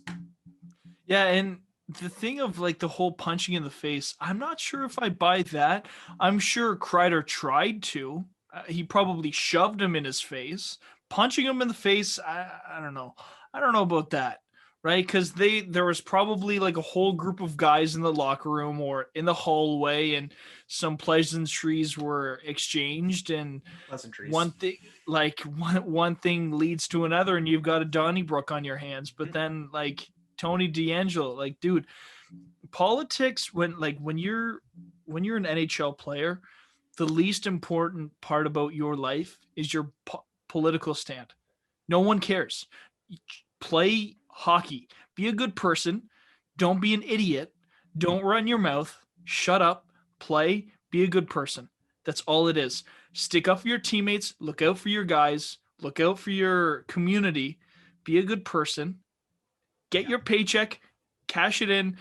Yeah, and the thing of like the whole punching in the face, I'm not sure if I buy that. I'm sure Kreider tried to. He probably shoved him in his face. Punching him in the face, I don't know. I don't know about that. right? Because there was probably like a whole group of guys in the locker room or in the hallway, and some pleasantries were exchanged, and Pleasantries. one thing leads to another, and you've got a Donnybrook on your hands. But then like Tony DeAngelo, like, dude, politics when you're an NHL player, the least important part about your life is your political stand. No one cares. Play hockey. Be a good person. Don't be an idiot. Don't run your mouth. Shut up. Play. Be a good person. That's all it is. Stick up for your teammates. Look out for your guys. Look out for your community. Be a good person. Get your paycheck. Cash it in.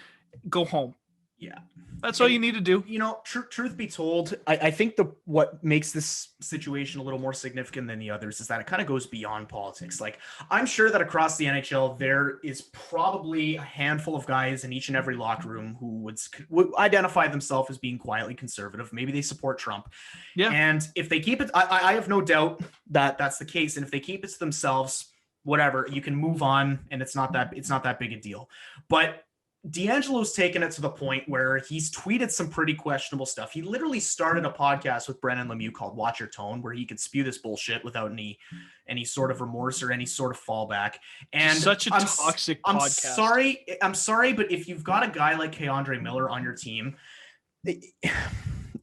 Go home. Yeah. That's all you need to do. You know, truth be told, I think what makes this situation a little more significant than the others is that it kind of goes beyond politics. Like, I'm sure that across the NHL, there is probably a handful of guys in each and every locker room who would identify themselves as being quietly conservative. Maybe they support Trump. Yeah. And if they keep it, I have no doubt that that's the case. And if they keep it to themselves, whatever, you can move on, and it's not that big a deal. But DeAngelo's taken it to the point where he's tweeted some pretty questionable stuff. He literally started a podcast with Brennan Lemieux called Watch Your Tone, where he could spew this bullshit without any sort of remorse or any sort of fallback. And such a toxic podcast. I'm sorry, but if you've got a guy like K'Andre Miller on your team,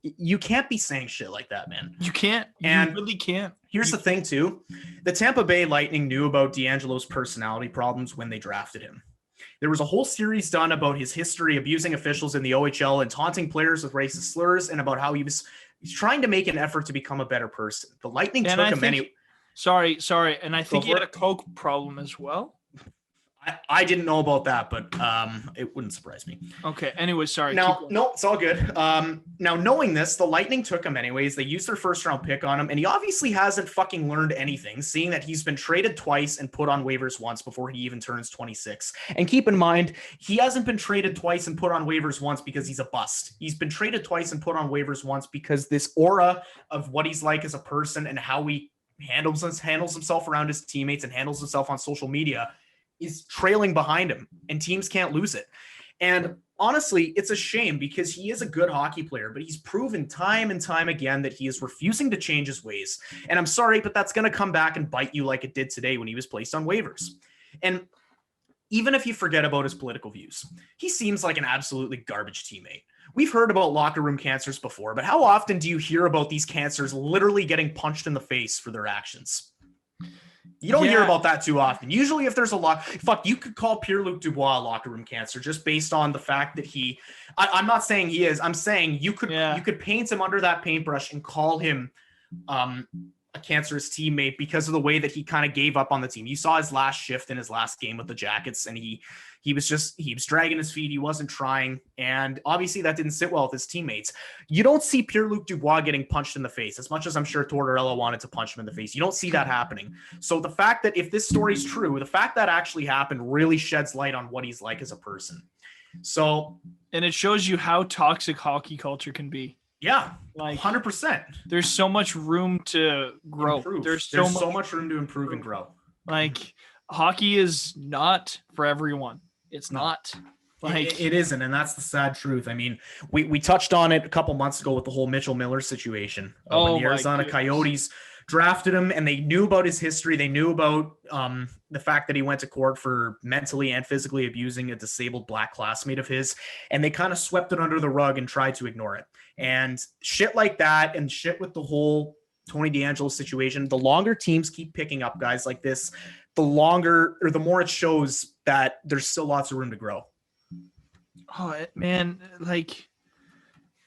you can't be saying shit like that, man. You can't. You really can't. Here's the thing, too. The Tampa Bay Lightning knew about DeAngelo's personality problems when they drafted him. There was a whole series done about his history abusing officials in the OHL and taunting players with racist slurs, and about how he's trying to make an effort to become a better person. The Lightning took him anyway. Sorry. And I think he had a coke problem as well. I didn't know about that, but it wouldn't surprise me. Okay. Anyway, sorry. No, it's all good. Now, knowing this, the Lightning took him anyways. They used their first-round pick on him, and he obviously hasn't fucking learned anything, seeing that he's been traded twice and put on waivers once before he even turns 26. And keep in mind, he hasn't been traded twice and put on waivers once because he's a bust. He's been traded twice and put on waivers once because this aura of what he's like as a person and how he handles himself around his teammates and handles himself on social media is trailing behind him, and teams can't lose it. And honestly, it's a shame because he is a good hockey player, but he's proven time and time again that he is refusing to change his ways. And I'm sorry, but that's going to come back and bite you like it did today when he was placed on waivers. And even if you forget about his political views, he seems like an absolutely garbage teammate. We've heard about locker room cancers before, but how often do you hear about these cancers literally getting punched in the face for their actions? You don't hear about that too often. Usually if there's you could call Pierre-Luc Dubois a locker room cancer just based on the fact that I'm not saying he is. I'm saying you could paint him under that paintbrush and call him a cancerous teammate because of the way that he kind of gave up on the team. You saw his last shift in his last game with the Jackets, and he was dragging his feet. He wasn't trying. And obviously that didn't sit well with his teammates. You don't see Pierre-Luc Dubois getting punched in the face, as much as I'm sure Tortorella wanted to punch him in the face. You don't see that happening. So the fact that if this story's true, the fact that actually happened really sheds light on what he's like as a person. So, and it shows you how toxic hockey culture can be. Yeah, like 100%. There's so much room to grow. There's so much room to improve and grow. Like, hockey is not for everyone. It's not. Like, it isn't, and that's the sad truth. I mean, we touched on it a couple months ago with the whole Mitchell Miller situation. When the Arizona Coyotes drafted him, and they knew about his history. They knew about the fact that he went to court for mentally and physically abusing a disabled black classmate of his, and they kind of swept it under the rug and tried to ignore it. And shit like that, and shit with the whole Tony DeAngelo situation, the longer teams keep picking up guys like this, the more it shows that there's still lots of room to grow. Oh man, like,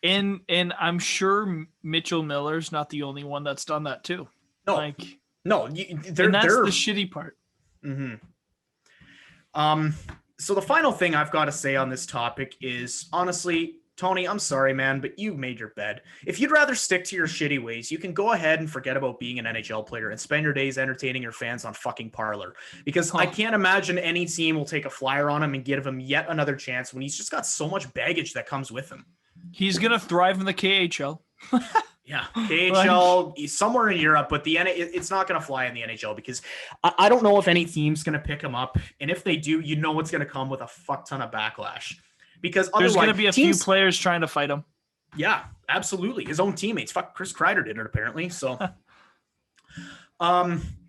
and I'm sure Mitchell Miller's not the only one that's done that too. No, and that's the shitty part. Mm-hmm. So the final thing I've got to say on this topic is, honestly, Tony, I'm sorry, man, but you made your bed. If you'd rather stick to your shitty ways, you can go ahead and forget about being an NHL player and spend your days entertaining your fans on fucking Parler. Because I can't imagine any team will take a flyer on him and give him yet another chance when he's just got so much baggage that comes with him. He's going to thrive in the KHL. Yeah, KHL, somewhere in Europe, but it's not going to fly in the NHL because I don't know if any team's going to pick him up. And if they do, it's going to come with a fuck ton of backlash. Because there's going to be a few players trying to fight him. Yeah, absolutely. His own teammates. Fuck, Chris Kreider did it apparently. So,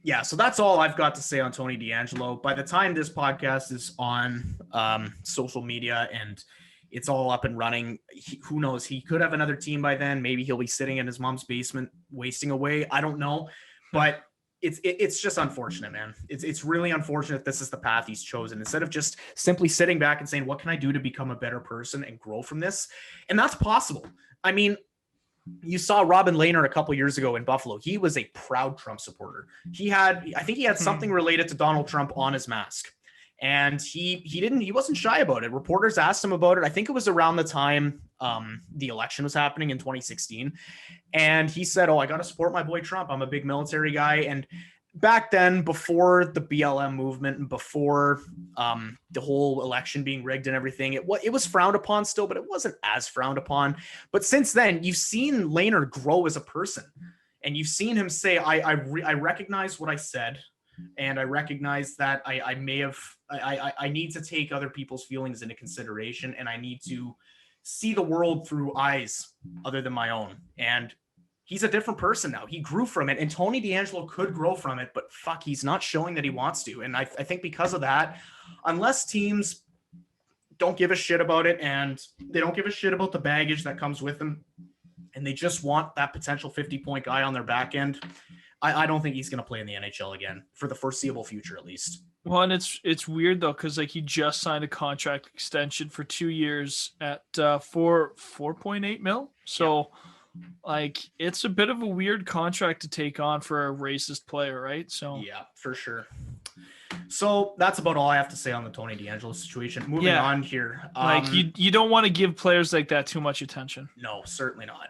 yeah. So that's all I've got to say on Tony DeAngelo. By the time this podcast is on social media and it's all up and running, who knows? He could have another team by then. Maybe he'll be sitting in his mom's basement wasting away. I don't know, but it's just unfortunate, man. It's really unfortunate this is the path he's chosen instead of just simply sitting back and saying, what can I do to become a better person and grow from this? And that's possible. I mean, you saw Robin Lehner a couple years ago in Buffalo. He was a proud Trump supporter. I think he had something related to Donald Trump on his mask. And he wasn't shy about it. Reporters asked him about it. I think it was around the time the election was happening in 2016. And he said, I got to support my boy Trump. I'm a big military guy. And back then, before the BLM movement and before the whole election being rigged and everything, it was frowned upon still, but it wasn't as frowned upon. But since then, you've seen Lehner grow as a person. And you've seen him say, I recognize what I said. And I recognize that I need to take other people's feelings into consideration, and I need to see the world through eyes other than my own. And he's a different person now. He grew from it, and Tony DeAngelo could grow from it, but fuck, he's not showing that he wants to. And I think because of that, unless teams don't give a shit about it and they don't give a shit about the baggage that comes with them, and they just want that potential 50-point guy on their back end, I don't think he's going to play in the NHL again for the foreseeable future, at least. Well, and it's weird though, because he just signed a contract extension for 2 years at $4.8 million. So, it's a bit of a weird contract to take on for a racist player, right? So yeah, for sure. So that's about all I have to say on the Tony DeAngelo situation. Moving on here, you don't want to give players like that too much attention. No, certainly not.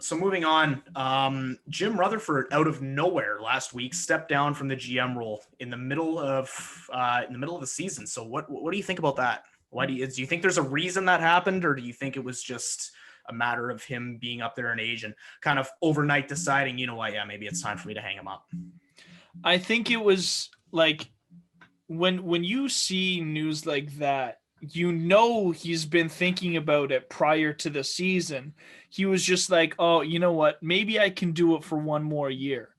So moving on, Jim Rutherford out of nowhere last week stepped down from the GM role in the middle of the season. So what do you think about that? Why do you think there's a reason that happened, or do you think it was just a matter of him being up there in age and kind of overnight deciding, you know what, yeah, maybe it's time for me to hang him up? I think it was when you see news like that, he's been thinking about it prior to the season. He was just like, oh, you know what? Maybe I can do it for one more year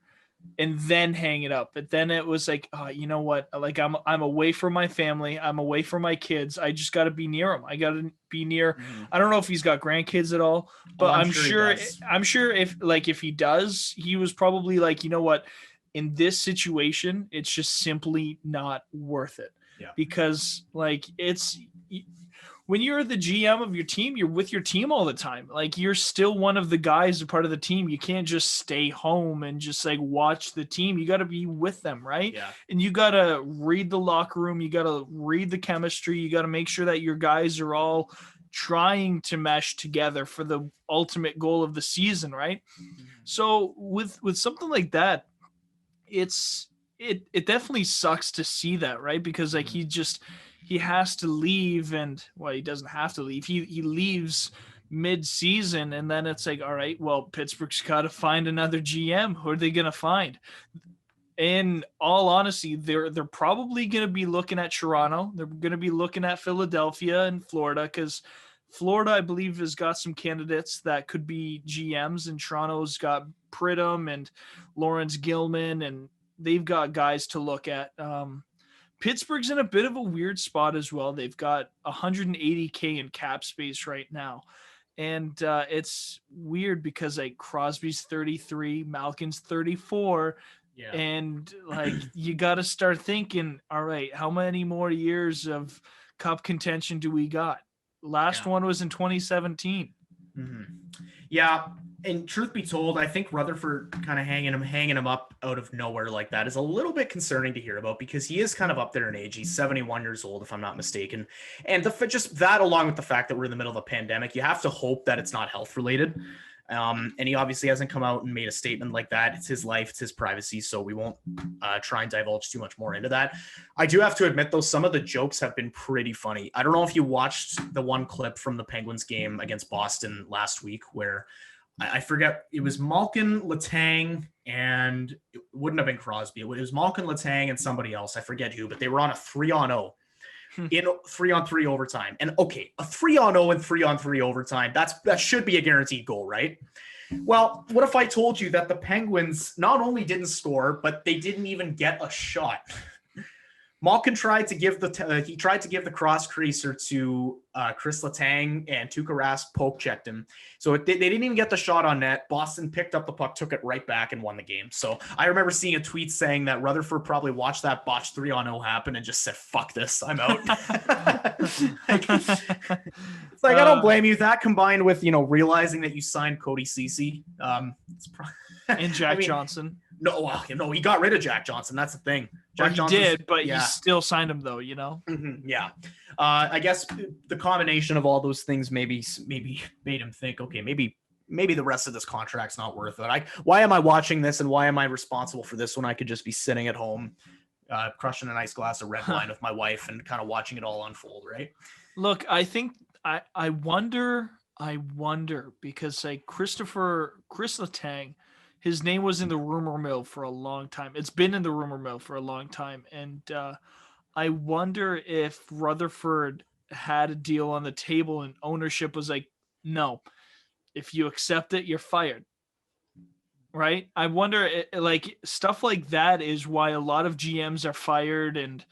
and then hang it up. But then it was like, oh, you know what? I'm away from my family. I'm away from my kids. I just got to be near him. I got to be near. I don't know if he's got grandkids at all, but I'm sure if he does, he was probably like, you know what? In this situation, it's just simply not worth it. Yeah. Because when you're the GM of your team, you're with your team all the time. You're still one of the guys, a part of the team. You can't just stay home and just watch the team. You got to be with them, right? Yeah. And you got to read the locker room. You got to read the chemistry. You got to make sure that your guys are all trying to mesh together for the ultimate goal of the season, right? Mm-hmm. So with something like that, it definitely sucks to see that, right? Because he has to leave, and he doesn't have to leave. He leaves mid-season, and then it's all right, well, Pittsburgh's got to find another GM. Who are they going to find? In all honesty, they're probably going to be looking at Toronto. They're going to be looking at Philadelphia and Florida, because Florida, I believe, has got some candidates that could be GMs, and Toronto's got Pridham and Lawrence Gilman, and they've got guys to look at. Pittsburgh's in a bit of a weird spot as well. They've got $180K in cap space right now. And it's weird because Crosby's 33, Malkin's 34. Yeah. And you got to start thinking, all right, how many more years of cup contention do we got? Last one was in 2017. Mm-hmm. Yeah. And truth be told, I think Rutherford kind of hanging him up out of nowhere like that is a little bit concerning to hear about, because he is kind of up there in age. He's 71 years old, if I'm not mistaken. And just that, along with the fact that we're in the middle of a pandemic, you have to hope that it's not health related. And he obviously hasn't come out and made a statement like that. It's his life, it's his privacy. So we won't try and divulge too much more into that. I do have to admit, though, some of the jokes have been pretty funny. I don't know if you watched the one clip from the Penguins game against Boston last week where I forget, it was Malkin, Letang, and it wouldn't have been Crosby. It was Malkin, Letang, and somebody else. I forget who, but they were on a 3-on-0 in 3-on-3 overtime. And okay, a 3-on-0 and 3-on-3 overtime, that should be a guaranteed goal, right? Well, what if I told you that the Penguins not only didn't score, but they didn't even get a shot? Malkin tried to give the cross creaser to Chris Letang, and Tuukka Rask poke checked him. So they didn't even get the shot on net. Boston picked up the puck, took it right back, and won the game. So I remember seeing a tweet saying that Rutherford probably watched that botched 3-on-0 happen and just said, "Fuck this, I'm out." It's like, I don't blame you. That combined with realizing that you signed Cody Ceci, and Jack Johnson. No, he got rid of Jack Johnson. That's the thing. He did, but he still signed him, though. Mm-hmm, yeah. I guess the combination of all those things maybe made him think, okay, maybe the rest of this contract's not worth it. Why am I watching this, and why am I responsible for this when I could just be sitting at home, crushing a nice glass of red wine with my wife and kind of watching it all unfold, right? Look, I think I wonder because like Chris Letang, his name was in the rumor mill for a long time. It's been in the rumor mill for a long time. And I wonder if Rutherford had a deal on the table and ownership was like, no, if you accept it, you're fired. Right? I wonder, like, stuff like that is why a lot of GMs are fired, and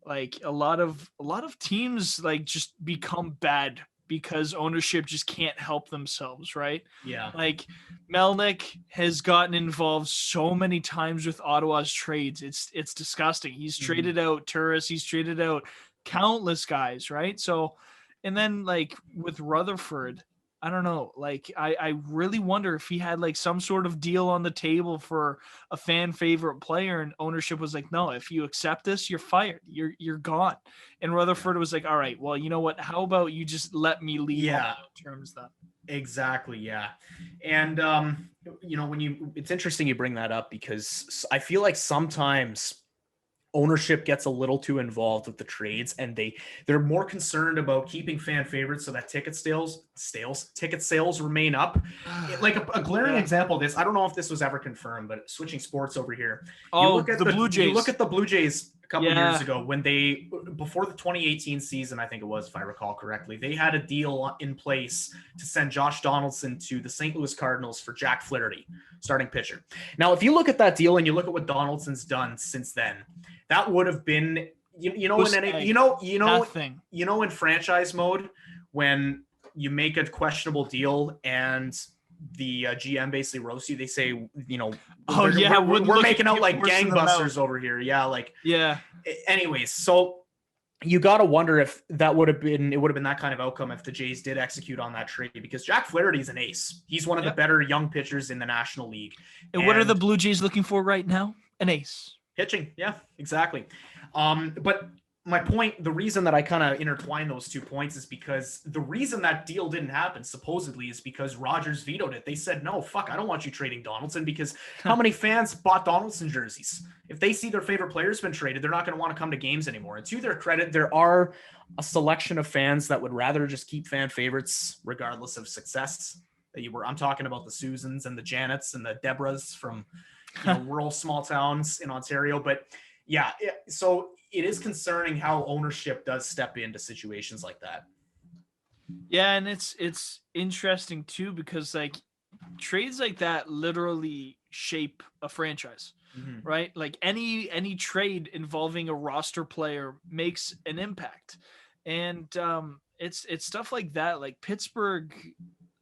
like a lot of teams like just become bad because ownership just can't help themselves, right? Yeah. Like Melnick has gotten involved so many times with Ottawa's trades. It's disgusting. He's traded out Turris. He's traded out countless guys, right? So, and then like with Rutherford, I don't know. Like I really wonder if he had like some sort of deal on the table for a fan favorite player, and ownership was like, no, if you accept this, you're fired. You're gone. And Rutherford was like, all right, well, you know what? How about you just let me leave on terms then? Exactly. Yeah. And it's interesting you bring that up, because I feel like sometimes ownership gets a little too involved with the trades, and they're more concerned about keeping fan favorites so that ticket sales remain up. Like a glaring example of this, I don't know if this was ever confirmed, but switching sports over here. Oh, the Blue Jays. You look at the Blue Jays a couple years ago when before the 2018 season, I think it was, if I recall correctly, they had a deal in place to send Josh Donaldson to the St. Louis Cardinals for Jack Flaherty, starting pitcher. Now, if you look at that deal and you look at what Donaldson's done since then, that would have been, in franchise mode, when you make a questionable deal and the GM basically roasts you, they say, we're making out like gangbusters over here. Yeah. Like, yeah. Anyways, so you got to wonder if it would have been that kind of outcome if the Jays did execute on that trade, because Jack Flaherty is an ace. He's one of the better young pitchers in the National League. And what are the Blue Jays looking for right now? An ace. Pitching. Yeah, exactly. But my point, the reason that I kind of intertwine those 2 points is because the reason that deal didn't happen supposedly is because Rogers vetoed it. They said, no, fuck, I don't want you trading Donaldson, because how many fans bought Donaldson jerseys? If they see their favorite player's been traded, they're not going to want to come to games anymore. And to their credit, there are a selection of fans that would rather just keep fan favorites regardless of success. I'm talking about the Susans and the Janets and the Debras from rural small towns in Ontario. But yeah, so it is concerning how ownership does step into situations like that. Yeah, and it's interesting too, because like trades like that literally shape a franchise, right? Like any trade involving a roster player makes an impact, and it's stuff like that. Like Pittsburgh,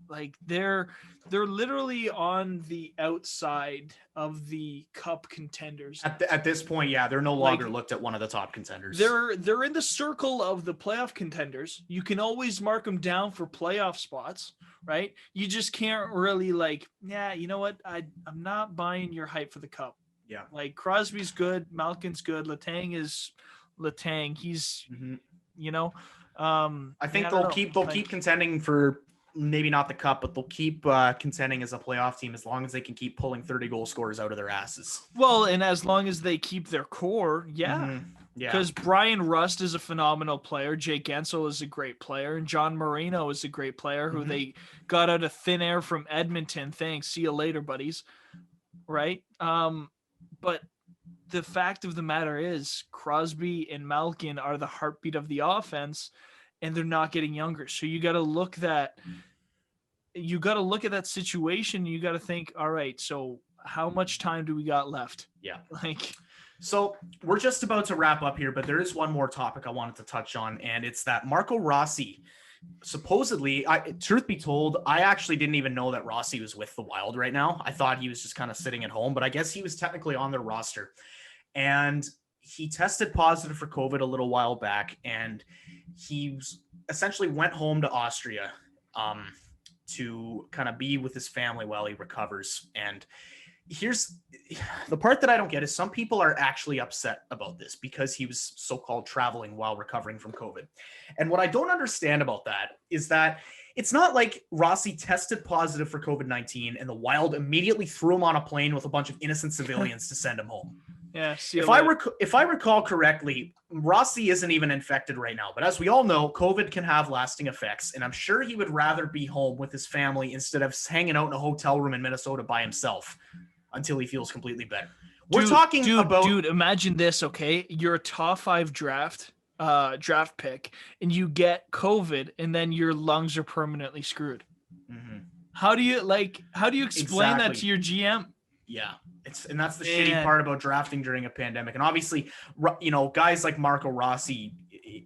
like they're literally on the outside of the cup contenders at this point. Yeah, they're no longer looked at one of the top contenders. They're in the circle of the playoff contenders. You can always mark them down for playoff spots, right? You just can't really you know what? I'm not buying your hype for the cup. Yeah, like Crosby's good, Malkin's good, Letang is Letang. He's I think they'll keep contending for. Maybe not the cup, but they'll keep contending as a playoff team as long as they can keep pulling 30 goal scorers out of their asses. Well, and as long as they keep their core, yeah. Yeah. Because Brian Rust is a phenomenal player. Jake Gensel is a great player. And John Marino is a great player who they got out of thin air from Edmonton. Thanks. See you later, buddies. Right? But the fact of the matter is Crosby and Malkin are the heartbeat of the offense, and they're not getting younger. So you got to look at that situation. You got to think, all right, so how much time do we got left? Yeah. Like, so we're just about to wrap up here, but there is one more topic I wanted to touch on, and it's that Marco Rossi, supposedly, truth be told, I actually didn't even know that Rossi was with the Wild right now. I thought he was just kind of sitting at home, but I guess he was technically on their roster. And he tested positive for COVID a little while back, and he essentially went home to Austria to kind of be with his family while he recovers. And here's the part that I don't get is some people are actually upset about this because he was so-called traveling while recovering from COVID. And what I don't understand about that is that it's not like Rossi tested positive for COVID-19 and the Wild immediately threw him on a plane with a bunch of innocent civilians to send him home. Yeah. If I recall correctly, Rossi isn't even infected right now. But as we all know, COVID can have lasting effects. And I'm sure he would rather be home with his family instead of hanging out in a hotel room in Minnesota by himself until he feels completely better. We're talking about... Dude, imagine this, okay? You're a top 5 draft pick, and you get COVID, and then your lungs are permanently screwed. Mm-hmm. How do you explain that to your GM? Yeah, and that's the shitty part about drafting during a pandemic. And obviously, guys like Marco Rossi,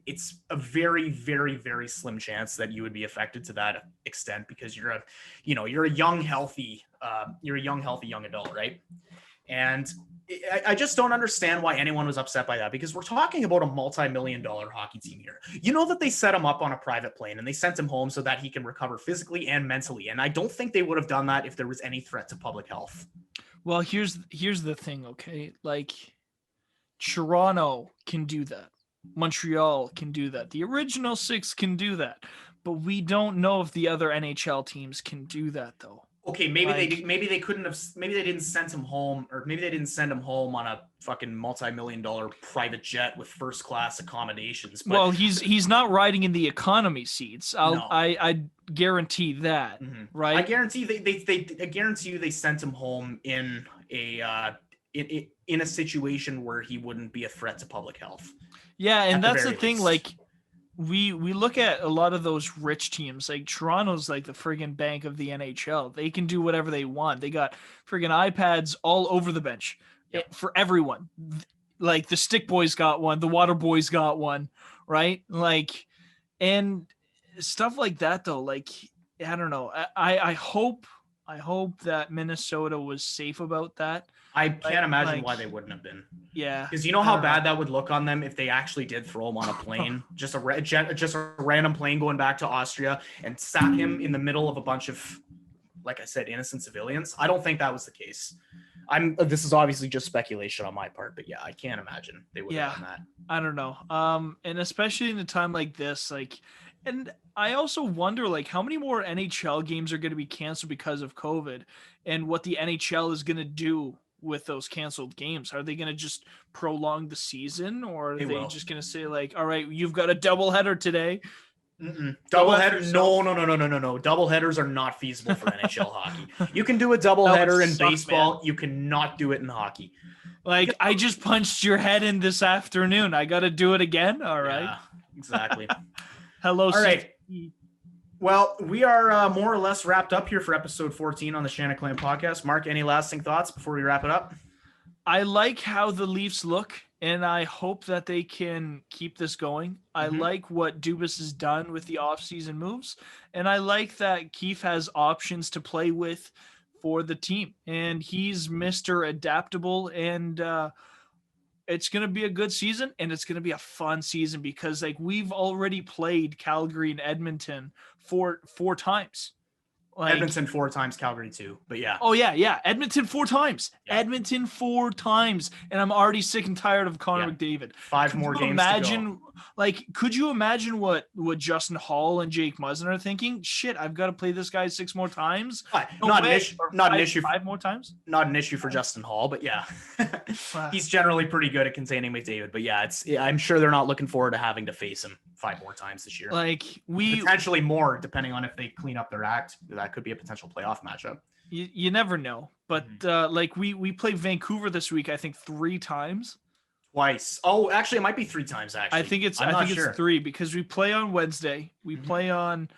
it's a very, very, very slim chance that you would be affected to that extent because you're a young, healthy young adult, right? And I just don't understand why anyone was upset by that, because we're talking about a multi-million-dollar hockey team here. You know that they set him up on a private plane and they sent him home so that he can recover physically and mentally. And I don't think they would have done that if there was any threat to public health. Well, here's the thing, okay? Like, Toronto can do that. Montreal can do that. The original 6 can do that. But we don't know if the other NHL teams can do that, though. Okay, maybe they couldn't have. Maybe they didn't send him home, or maybe they didn't send him home on a fucking multi-million-dollar private jet with first-class accommodations. But, well, he's not riding in the economy seats. I guarantee that, right? I guarantee I guarantee you they sent him home in a situation where he wouldn't be a threat to public health. Yeah, and that's the thing. Like, we look at a lot of those rich teams, like Toronto's like the friggin' bank of the NHL. They can do whatever they want. They got friggin' iPads all over the bench for everyone. Like the Stick Boys got one, the Water Boys got one, right? Like, and stuff like that though. Like, I don't know. I hope that Minnesota was safe about that. I can't imagine why they wouldn't have been. Yeah, because you know how bad that would look on them if they actually did throw him on a plane, just a random plane going back to Austria, and sat him in the middle of a bunch of, like I said, innocent civilians. I don't think that was the case. This is obviously just speculation on my part, but yeah, I can't imagine they would have done that. I don't know. And especially in a time like this, like, and I also wonder, like, how many more NHL games are going to be canceled because of COVID, and what the NHL is going to do with those canceled games. Are they going to just prolong the season, or are they just going to say, like, all right, you've got a doubleheader today? Doubleheader? No. Doubleheaders are not feasible for NHL hockey. You can do a doubleheader in baseball. Man. You cannot do it in hockey. Like, I just punched your head in this afternoon. I got to do it again. All right. Yeah, exactly. Hello. All right. Well, we are more or less wrapped up here for episode 14 on the Shanaclan Podcast. Mark, any lasting thoughts before we wrap it up? I like how the Leafs look, and I hope that they can keep this going. I like what Dubas has done with the offseason moves, and I like that Keefe has options to play with for the team, and he's Mr. Adaptable, and it's going to be a good season, and it's going to be a fun season because, like, we've already played Calgary and Edmonton four times. Like, Edmonton 4 times, Calgary 2. But yeah. Oh yeah. Edmonton 4 times. Yeah. Edmonton 4 times, and I'm already sick and tired of Connor McDavid. 5 more games to go. Could you imagine what Justin Hall and Jake Muzzin are thinking? Shit, I've got to play this guy 6 more times. Not an issue. 5 more times. Not an issue for Justin Hall, but yeah, he's generally pretty good at containing McDavid. But yeah, I'm sure they're not looking forward to having to face him 5 more times this year. Potentially more, depending on if they clean up their act. That could be a potential playoff matchup. You never know. But we played Vancouver this week, I think 3 times. Twice. Oh, actually, it might be 3 times. Actually, I think it's 3 because we play on Wednesday. We play on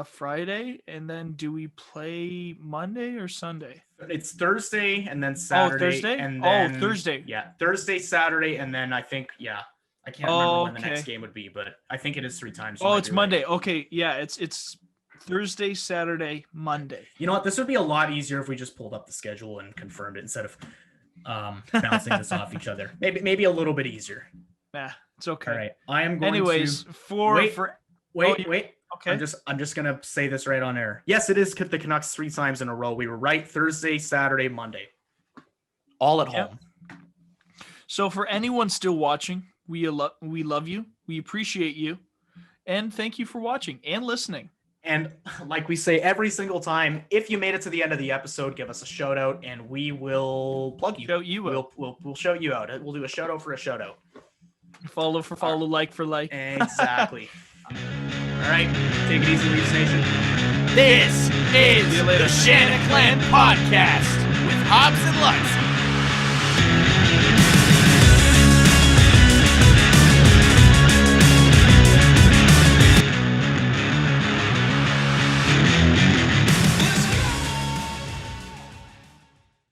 Friday, and then do we play Monday or Sunday? It's Thursday and then Saturday. Oh, Thursday. And then, Thursday. Yeah, Thursday, Saturday, and then I think I can't remember when the next game would be, but I think it is 3 times. It's Monday. Right. Okay, yeah, it's Thursday, Saturday, Monday. You know what? This would be a lot easier if we just pulled up the schedule and confirmed it instead of bouncing this off each other. Maybe a little bit easier. Nah, it's okay. All right. I am going wait. Okay. I'm just gonna say this right on air. Yes, it is the Canucks 3 times in a row. We were right. Thursday, Saturday, Monday. All at home. So for anyone still watching, we love you. We appreciate you. And thank you for watching and listening. And like we say every single time, if you made it to the end of the episode, give us a shout out and we will plug you. We'll shout you out. We'll do a shout out for a shout out. Follow for follow, like for like. Exactly. All right. Take it easy, Leafs Nation. This is the Shanaclan Podcast with Hobbs and Lugtsy.